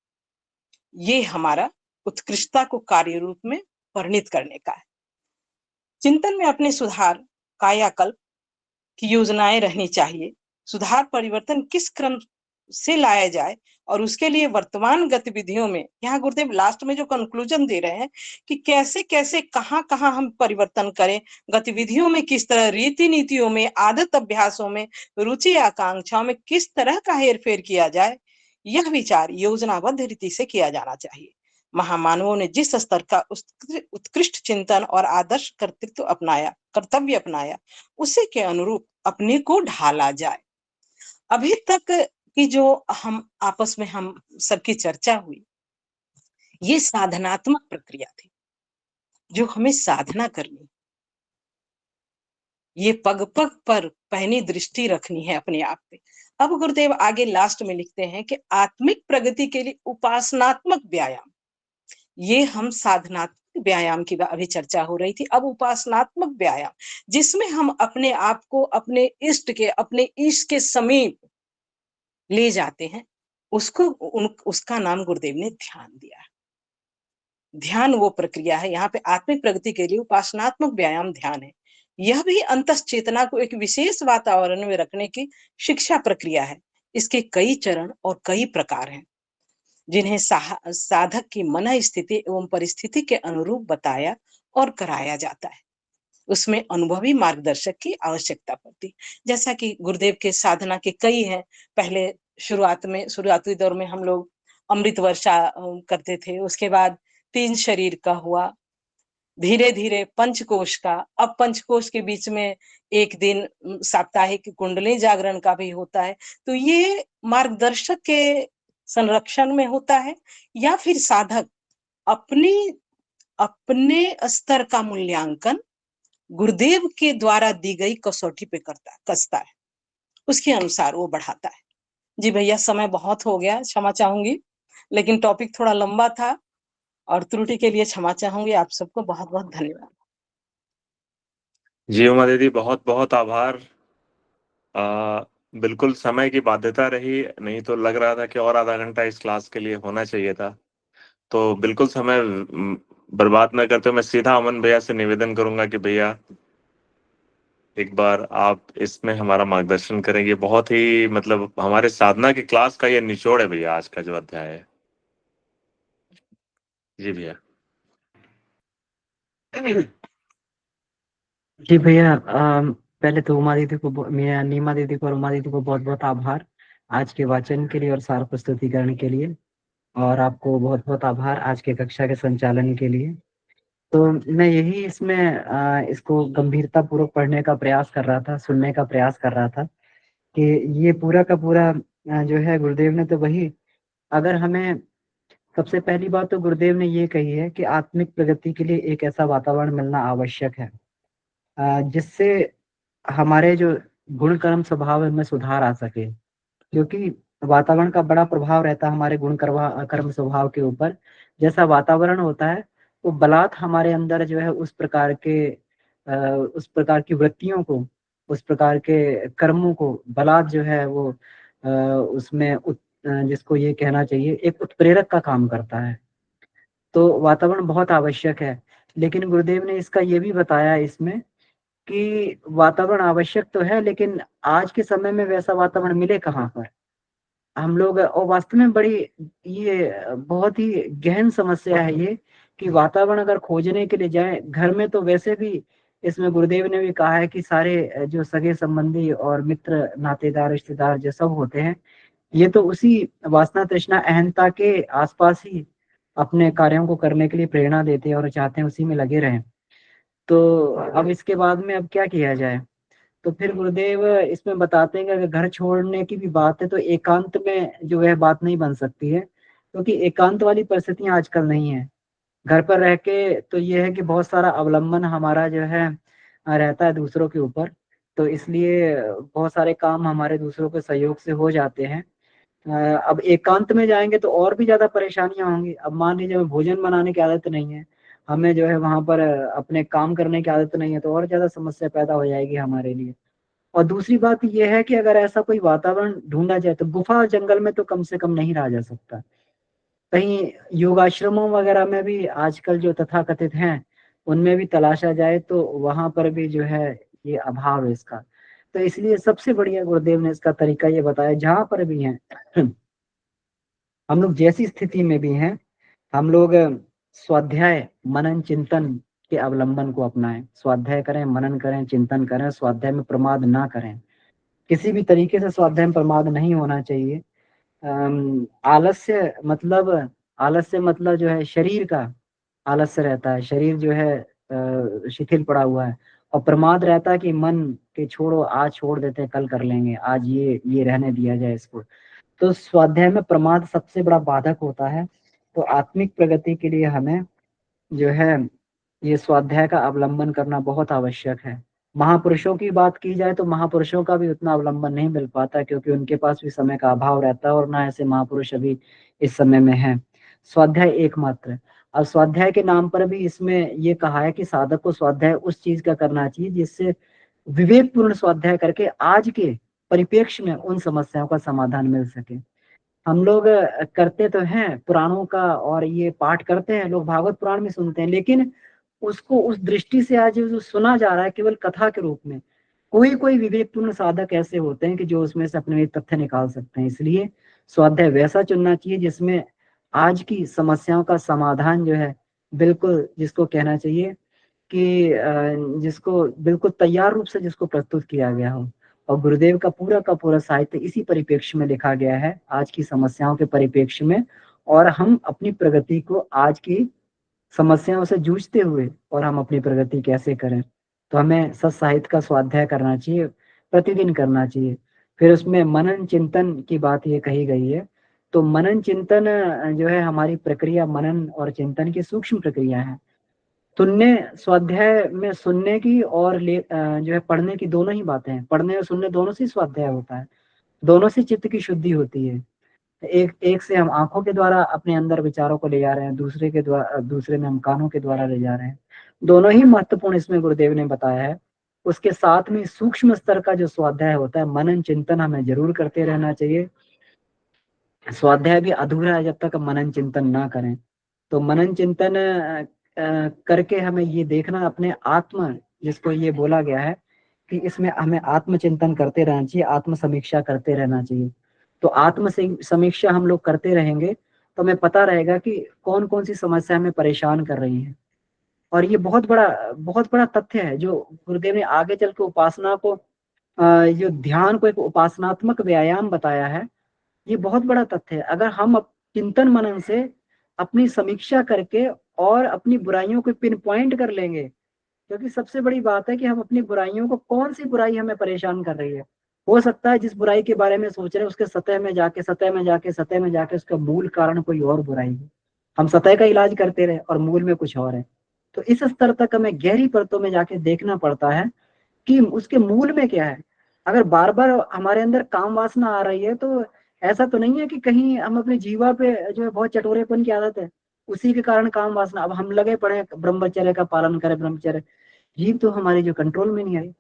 ये हमारा उत्कृष्टता को कार्य रूप में परिणित करने का है। चिंतन में अपने सुधार, कायाकल्प की योजनाएं रहनी चाहिए। सुधार परिवर्तन किस क्रम से लाया जाए और उसके लिए वर्तमान गतिविधियों में, यहाँ गुरुदेव लास्ट में जो कंक्लूजन दे रहे हैं कि कैसे कैसे कहाँ कहाँ हम परिवर्तन करें, गतिविधियों में किस तरह, रीति नीतियों में, आदत अभ्यासों में, रुचि आकांक्षाओं में किस तरह का हेरफेर किया जाए, यह विचार योजनाबद्ध रीति से किया जाना चाहिए। महामानवों ने जिस स्तर का उत्कृष्ट चिंतन और आदर्श कर्तव्य अपनाया, उसी के अनुरूप अपने को ढाला जाए। अभी तक की जो हम आपस में हम सबकी चर्चा हुई, ये साधनात्मक प्रक्रिया थी जो हमें साधना करनी, ये पग पग पर पहनी दृष्टि रखनी है अपने आप पे। अब गुरुदेव आगे लास्ट में लिखते हैं कि आत्मिक प्रगति के लिए उपासनात्मक व्यायाम, ये हम साधनात्मक व्यायाम की अभी चर्चा हो रही थी, अब उपासनात्मक व्यायाम जिसमें हम अपने आप को अपने इष्ट के, अपने ईश के समीप ले जाते हैं, उसका नाम गुरुदेव ने ध्यान दिया। ध्यान वो प्रक्रिया है, यहाँ पे आत्मिक प्रगति के लिए उपासनात्मक व्यायाम ध्यान है। यह भी अंतस चेतना को एक विशेष वातावरण में रखने की शिक्षा प्रक्रिया है। इसके कई चरण और कई प्रकार हैं जिन्हें साधक की मन स्थिति एवं परिस्थिति के अनुरूप बताया और कराया जाता है। उसमें अनुभवी मार्गदर्शक की आवश्यकता पड़ती, जैसा कि गुरुदेव के साधना के कई हैं। पहले शुरुआती दौर में हम लोग अमृत वर्षा करते थे, उसके बाद 3 शरीर का हुआ, धीरे धीरे पंचकोश का, अब पंचकोश के बीच में एक दिन साप्ताहिक कुंडली जागरण का भी होता है। तो ये मार्गदर्शक के संरक्षण में होता है या फिर साधक अपने स्तर का मूल्यांकन गुरुदेव के द्वारा दी गई कसौटी पे कसता है, उसके अनुसार वो बढ़ाता है। जी भैया, समय बहुत हो गया, क्षमा चाहूंगी, लेकिन टॉपिक थोड़ा लंबा था और त्रुटि के लिए क्षमा चाहूंगी। आप सबको बहुत बहुत धन्यवाद। जी उमा दीदी, बहुत बहुत आभार। बिल्कुल समय की बाध्यता रही, नहीं तो लग रहा था कि और आधा घंटा इस क्लास के लिए होना चाहिए था। तो बिल्कुल समय बर्बाद न करते हुए मैं सीधा अमन भैया से निवेदन करूंगा कि भैया एक बार आप इसमें हमारा मार्गदर्शन करेंगे। बहुत ही मतलब हमारे साधना की क्लास का ये निचोड़ है भैया, आज का जो अध्याय है। जी भैया। जी भैया, पहले तो उमा दीदी को, नीमा दीदी को और उमा दीदी को बहुत बहुत आभार आज के वाचन के लिए और सार प्रस्तुतिकरण के लिए, और आपको बहुत बहुत आभार आज के कक्षा के संचालन के लिए। तो मैं यही इसमें इसको गंभीरता पूर्वक पढ़ने का प्रयास कर रहा था, सुनने का प्रयास कर रहा था कि ये पूरा का पूरा जो है गुरुदेव ने तो वही, अगर हमें सबसे पहली बात तो गुरुदेव ने ये कही है कि आत्मिक प्रगति के लिए एक ऐसा वातावरण मिलना आवश्यक है जिससे हमारे जो गुण कर्म स्वभाव में सुधार आ सके, क्योंकि वातावरण का बड़ा प्रभाव रहता है हमारे गुण कर्म स्वभाव के ऊपर। जैसा वातावरण होता है वो बलात् हमारे अंदर जो है उस प्रकार की वृत्तियों को, उस प्रकार के कर्मों को बलात् जो है वो उसमें जिसको ये कहना चाहिए एक उत्प्रेरक का काम करता है। तो वातावरण बहुत आवश्यक है, लेकिन गुरुदेव ने इसका ये भी बताया इसमें कि वातावरण आवश्यक तो है, लेकिन आज के समय में वैसा वातावरण मिले कहाँ पर। हम लोग, और वास्तव में बड़ी ये बहुत ही गहन समस्या है ये, कि वातावरण अगर खोजने के लिए जाए, घर में तो वैसे भी, इसमें गुरुदेव ने भी कहा है कि सारे जो सगे संबंधी और मित्र नातेदार रिश्तेदार जो सब होते हैं, ये तो उसी वासना तृष्णा अहंता के आसपास ही अपने कार्यों को करने के लिए प्रेरणा देते हैं और चाहते हैं उसी में लगे रहें। तो अब इसके बाद में अब क्या किया जाए। तो फिर गुरुदेव इसमें बताते हैं कि अगर घर छोड़ने की भी बात है तो एकांत में जो है बात नहीं बन सकती है, क्योंकि एकांत वाली परिस्थितियां आजकल नहीं है। घर पर रह के तो ये है कि बहुत सारा अवलंबन हमारा जो है रहता है दूसरों के ऊपर, तो इसलिए बहुत सारे काम हमारे दूसरों के सहयोग से हो जाते हैं। अब एकांत में जाएंगे तो और भी ज्यादा परेशानियां होंगी। अब मान लीजिए हमें भोजन बनाने की आदत नहीं है, हमें जो है वहां पर अपने काम करने की आदत नहीं है, तो और ज्यादा समस्या पैदा हो जाएगी हमारे लिए। और दूसरी बात यह है कि अगर ऐसा कोई वातावरण ढूंढा जाए तो गुफा और जंगल में तो कम से कम नहीं रहा जा सकता। कहीं योगाश्रमों वगैरह में भी आजकल जो तथाकथित हैं, उनमें भी तलाशा जाए तो वहां पर भी जो है ये अभाव है इसका। तो इसलिए सबसे बढ़िया गुरुदेव ने इसका तरीका ये बताया, जहां पर भी हैं हम लोग जैसी स्थिति में भी हैं, हम लोग स्वाध्याय मनन चिंतन के अवलंबन को अपनाएं। स्वाध्याय करें, मनन करें, चिंतन करें, स्वाध्याय में प्रमाद ना करें। किसी भी तरीके से स्वाध्याय में प्रमाद नहीं होना चाहिए। आलस्य मतलब जो है शरीर का आलस्य रहता है, शरीर जो है शिथिल पड़ा हुआ है, और प्रमाद रहता है कि मन के छोड़ो, आज छोड़ देते हैं, कल कर लेंगे, आज ये रहने दिया जाए इसको। तो स्वाध्याय में प्रमाद सबसे बड़ा बाधक होता है। तो आत्मिक प्रगति के लिए हमें जो है ये स्वाध्याय का अवलंबन करना बहुत आवश्यक है। महापुरुषों की बात की जाए तो महापुरुषों का भी उतना अवलंबन नहीं मिल पाता, क्योंकि उनके पास भी समय का अभाव रहता है और ना ऐसे महापुरुष अभी इस समय में हैं। स्वाध्याय एकमात्र। अब स्वाध्याय के नाम पर भी इसमें ये कहा है कि साधक को स्वाध्याय उस चीज का करना चाहिए जिससे विवेकपूर्ण स्वाध्याय करके आज के परिप्रेक्ष्य में उन समस्याओं का समाधान मिल सके। हम लोग करते तो हैं पुराणों का, और ये पाठ करते हैं, लोग भागवत पुराण में सुनते हैं, लेकिन उसको उस दृष्टि से आज जो सुना जा रहा है केवल कथा के रूप में। कोई कोई विवेकपूर्ण साधक ऐसे होते हैं कि जो उसमें से अपने तथ्य निकाल सकते हैं। इसलिए स्वाध्याय वैसा चुनना चाहिए जिसमें आज की समस्याओं का समाधान जो है बिल्कुल, जिसको कहना चाहिए कि जिसको बिल्कुल तैयार रूप से जिसको प्रस्तुत किया गया हो। और गुरुदेव का पूरा साहित्य इसी परिप्रेक्ष्य में लिखा गया है, आज की समस्याओं के परिप्रेक्ष्य में। और हम अपनी प्रगति को आज की समस्याओं से जूझते हुए और हम अपनी प्रगति कैसे करें, तो हमें सत साहित्य का स्वाध्याय करना चाहिए, प्रतिदिन करना चाहिए। फिर उसमें मनन चिंतन की बात ये कही गई है। तो मनन चिंतन जो है हमारी प्रक्रिया, मनन और चिंतन की सूक्ष्म प्रक्रिया है। सुनने, स्वाध्याय में सुनने की और जो है पढ़ने की दोनों ही बातें हैं। पढ़ने और सुनने दोनों से स्वाध्याय होता है, दोनों से चित्त की शुद्धि होती है। एक एक से हम आंखों के द्वारा अपने अंदर विचारों को ले जा रहे हैं, दूसरे में हम कानों के द्वारा ले जा रहे हैं। दोनों ही महत्वपूर्ण इसमें गुरुदेव ने बताया है। उसके साथ में सूक्ष्म स्तर का जो स्वाध्याय होता है, मनन चिंतन हमें जरूर करते रहना चाहिए। स्वाध्याय भी अधूरा है जब तक हम मनन चिंतन ना करें। तो मनन चिंतन करके हमें ये देखना अपने आत्म, जिसको ये बोला गया है कि इसमें हमें आत्मचिंतन करते रहना चाहिए, आत्म समीक्षा करते रहना चाहिए। तो आत्म समीक्षा हम लोग करते रहेंगे तो हमें पता रहेगा कि कौन कौन सी समस्या हमें परेशान कर रही है। और ये बहुत बड़ा तथ्य है जो गुरुदेव ने आगे चल के उपासना को, जो ध्यान को एक उपासनात्मक व्यायाम बताया है। ये बहुत बड़ा तथ्य है। अगर हम चिंतन मनन से अपनी समीक्षा करके और अपनी बुराइयों को पिन पॉइंट कर लेंगे, क्योंकि सबसे बड़ी बात है कि हम अपनी बुराइयों को, कौन सी बुराई हमें परेशान कर रही है। हो सकता है जिस बुराई के बारे में सोच रहे हैं उसके सतह में जाके उसका मूल कारण कोई और बुराई है। हम सतह का इलाज करते रहे और मूल में कुछ और है। तो इस स्तर तक हमें गहरी परतों में जाके देखना पड़ता है कि उसके मूल में क्या है। अगर बार बार हमारे अंदर काम वासना आ रही है तो ऐसा तो नहीं है कि कहीं हम अपने जीवा पे जो है बहुत चटोरेपन की आदत है, उसी के कारण काम वासना, अब हम लगे पड़े ब्रह्मचर्य का पालन करें, ब्रह्मचर्य, जीव तो हमारी जो कंट्रोल में नहीं आई।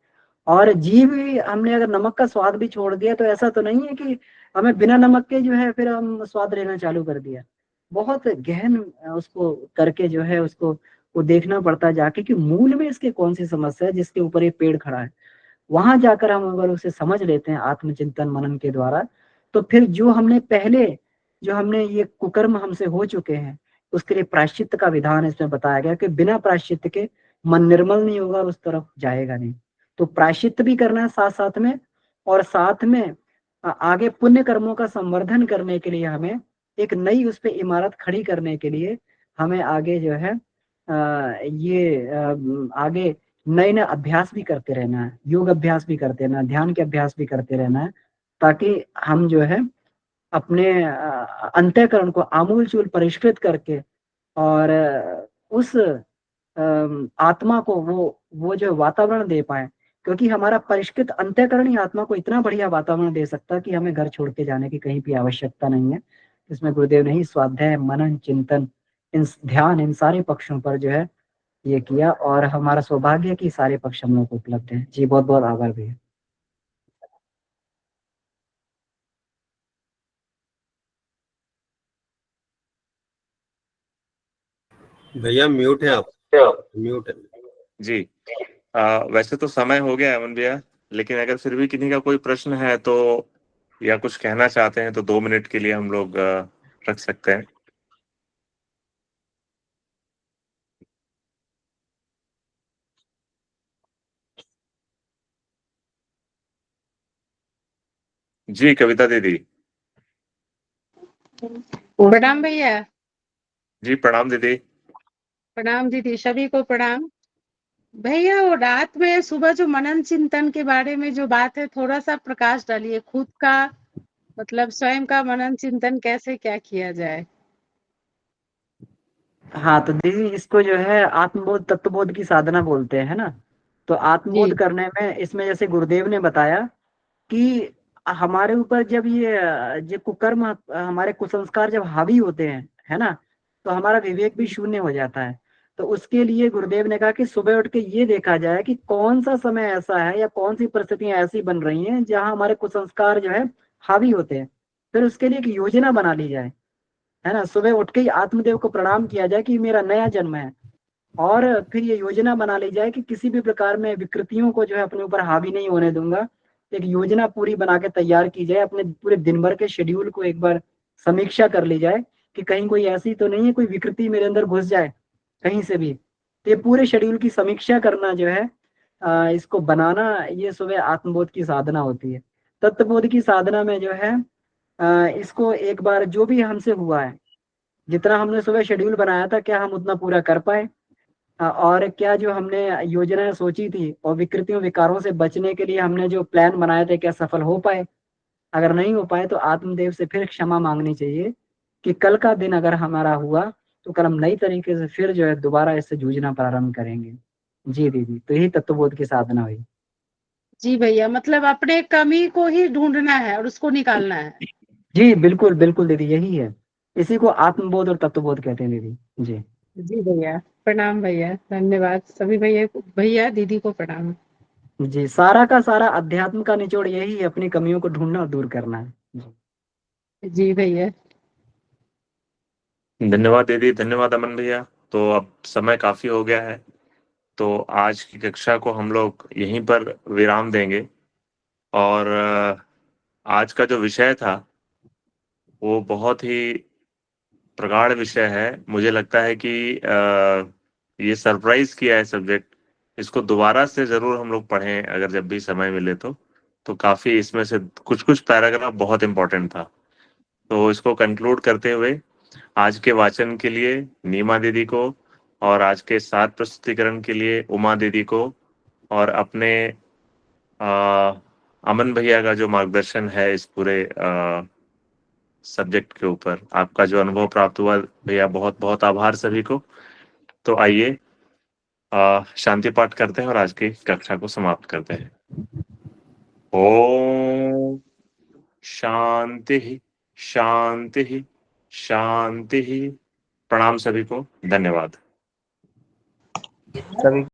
और जीव भी हमने अगर नमक का स्वाद भी छोड़ दिया तो ऐसा तो नहीं है कि हमें बिना नमक के जो है फिर हम स्वाद लेना चालू कर दिया। बहुत गहन उसको करके जो है उसको वो देखना पड़ता है जाके कि मूल में इसके कौन सी समस्या है जिसके ऊपर ये पेड़ खड़ा है। वहां जाकर हम अगर उसे समझ लेते हैं आत्मचिंतन मनन के द्वारा, तो फिर जो हमने ये कुकर्म हमसे हो चुके हैं, उसके लिए प्रायश्चित का विधान इसमें बताया गया कि बिना प्रायश्चित के मन निर्मल नहीं होगा और उस तरफ जाएगा नहीं। तो प्रायश्चित भी करना है साथ साथ में, और साथ में आगे पुण्य कर्मों का संवर्धन करने के लिए हमें एक नई उस पे इमारत खड़ी करने के लिए हमें आगे जो है आगे नए नए अभ्यास भी करते रहना है, योग अभ्यास भी करते रहना है, ध्यान के अभ्यास भी करते रहना है, ताकि हम जो है अपने अंतःकरण को आमूलचूल परिष्कृत करके और उस आत्मा को वो जो वातावरण दे पाए, क्योंकि हमारा परिष्कृत अंतःकरण ही आत्मा को इतना बढ़िया वातावरण दे सकता है कि हमें घर छोड़ के जाने की कहीं भी आवश्यकता नहीं है। इसमें गुरुदेव ने ही स्वाध्याय, मनन, चिंतन, ध्यान, इन सारे पक्षों पर जो है ये किया, और हमारा सौभाग्य है कि सारे पक्ष हम लोग को उपलब्ध है। जी बहुत बहुत आभार भैया। भैया म्यूट है आप, म्यूट है। जी वैसे तो समय हो गया है अमन भैया, लेकिन अगर फिर भी किन्हीं का कोई प्रश्न है तो या कुछ कहना चाहते हैं तो 2 मिनट के लिए हम लोग रख सकते हैं। जी कविता दीदी। प्रणाम भैया। जी प्रणाम दीदी। प्रणाम दीदी, सभी को प्रणाम। भैया वो रात में सुबह जो मनन चिंतन के बारे में जो बात है, थोड़ा सा प्रकाश डालिए। खुद का मतलब स्वयं का मनन चिंतन कैसे क्या किया जाए। हाँ तो दीदी, इसको जो है आत्मबोध तत्वबोध की साधना बोलते हैं ना। तो आत्मबोध जी करने में इसमें जैसे गुरुदेव ने बताया कि हमारे ऊपर जब ये कुकर्म, हमारे कुसंस्कार जब हावी होते हैं, है ना, तो हमारा विवेक भी शून्य हो जाता है। तो उसके लिए गुरुदेव ने कहा कि सुबह उठ के ये देखा जाए कि कौन सा समय ऐसा है या कौन सी परिस्थितियां ऐसी बन रही हैं जहां हमारे कुसंस्कार जो है हावी होते हैं। फिर उसके लिए एक योजना बना ली जाए, है ना। सुबह उठ के ही आत्मदेव को प्रणाम किया जाए कि मेरा नया जन्म है, और फिर ये योजना बना ली जाए कि किसी भी प्रकार में विकृतियों को जो है अपने ऊपर हावी नहीं होने दूंगा। एक योजना पूरी बना के तैयार की जाए, अपने पूरे दिन भर के शेड्यूल को एक बार समीक्षा कर ली जाए कि कहीं कोई ऐसी तो नहीं है कोई विकृति मेरे अंदर घुस जाए कहीं से भी। तो ये पूरे शेड्यूल की समीक्षा करना जो है, इसको बनाना, ये सुबह आत्मबोध की साधना होती है। तत्वबोध की साधना में जो है इसको एक बार जो भी हमसे हुआ है, जितना हमने सुबह शेड्यूल बनाया था, क्या हम उतना पूरा कर पाए, और क्या जो हमने योजनाएं सोची थी और विकृतियों विकारों से बचने के लिए हमने जो प्लान बनाए थे, क्या सफल हो पाए। अगर नहीं हो पाए तो आत्मदेव से फिर क्षमा मांगनी चाहिए कि कल का दिन अगर हमारा हुआ तो कल हम नई तरीके से फिर जो है दोबारा इससे जूझना प्रारंभ करेंगे। जी दीदी, तो यही तत्वबोध की साधना हुई। जी भैया, मतलब अपने कमी को ही ढूंढना है और उसको निकालना है। जी बिल्कुल बिल्कुल दीदी, यही है। इसी को आत्मबोध और तत्वबोध कहते हैं दीदी। जी जी भैया, प्रणाम भैया, धन्यवाद। सभी भैया दीदी को प्रणाम। जी, सारा का सारा अध्यात्म का निचोड़ यही है, अपनी कमियों को ढूंढना और दूर करना है। जी जी भैया। धन्यवाद दीदी, धन्यवाद अमन भैया। तो अब समय काफी हो गया है, तो आज की कक्षा को हम लोग यहीं पर विराम देंगे। और आज का जो विषय था वो बहुत ही प्रगाढ़ विषय है। मुझे लगता है कि ये सरप्राइज किया है सब्जेक्ट। इसको दोबारा से जरूर हम लोग पढ़ें अगर जब भी समय मिले तो काफी इसमें से कुछ कुछ पैराग्राफ बहुत इंपॉर्टेंट था। तो इसको कंक्लूड करते हुए आज के वाचन के लिए नीमा दीदी को, और आज के साथ प्रस्तुतिकरण के लिए उमा दीदी को, और अपने अमन भैया का जो मार्गदर्शन है इस पूरे सब्जेक्ट के ऊपर, आपका जो अनुभव प्राप्त हुआ भैया, बहुत बहुत आभार सभी को। तो आइए शांति पाठ करते हैं और आज की कक्षा को समाप्त करते हैं। ओम शांति शांति शांति। प्रणाम सभी को, धन्यवाद सभी।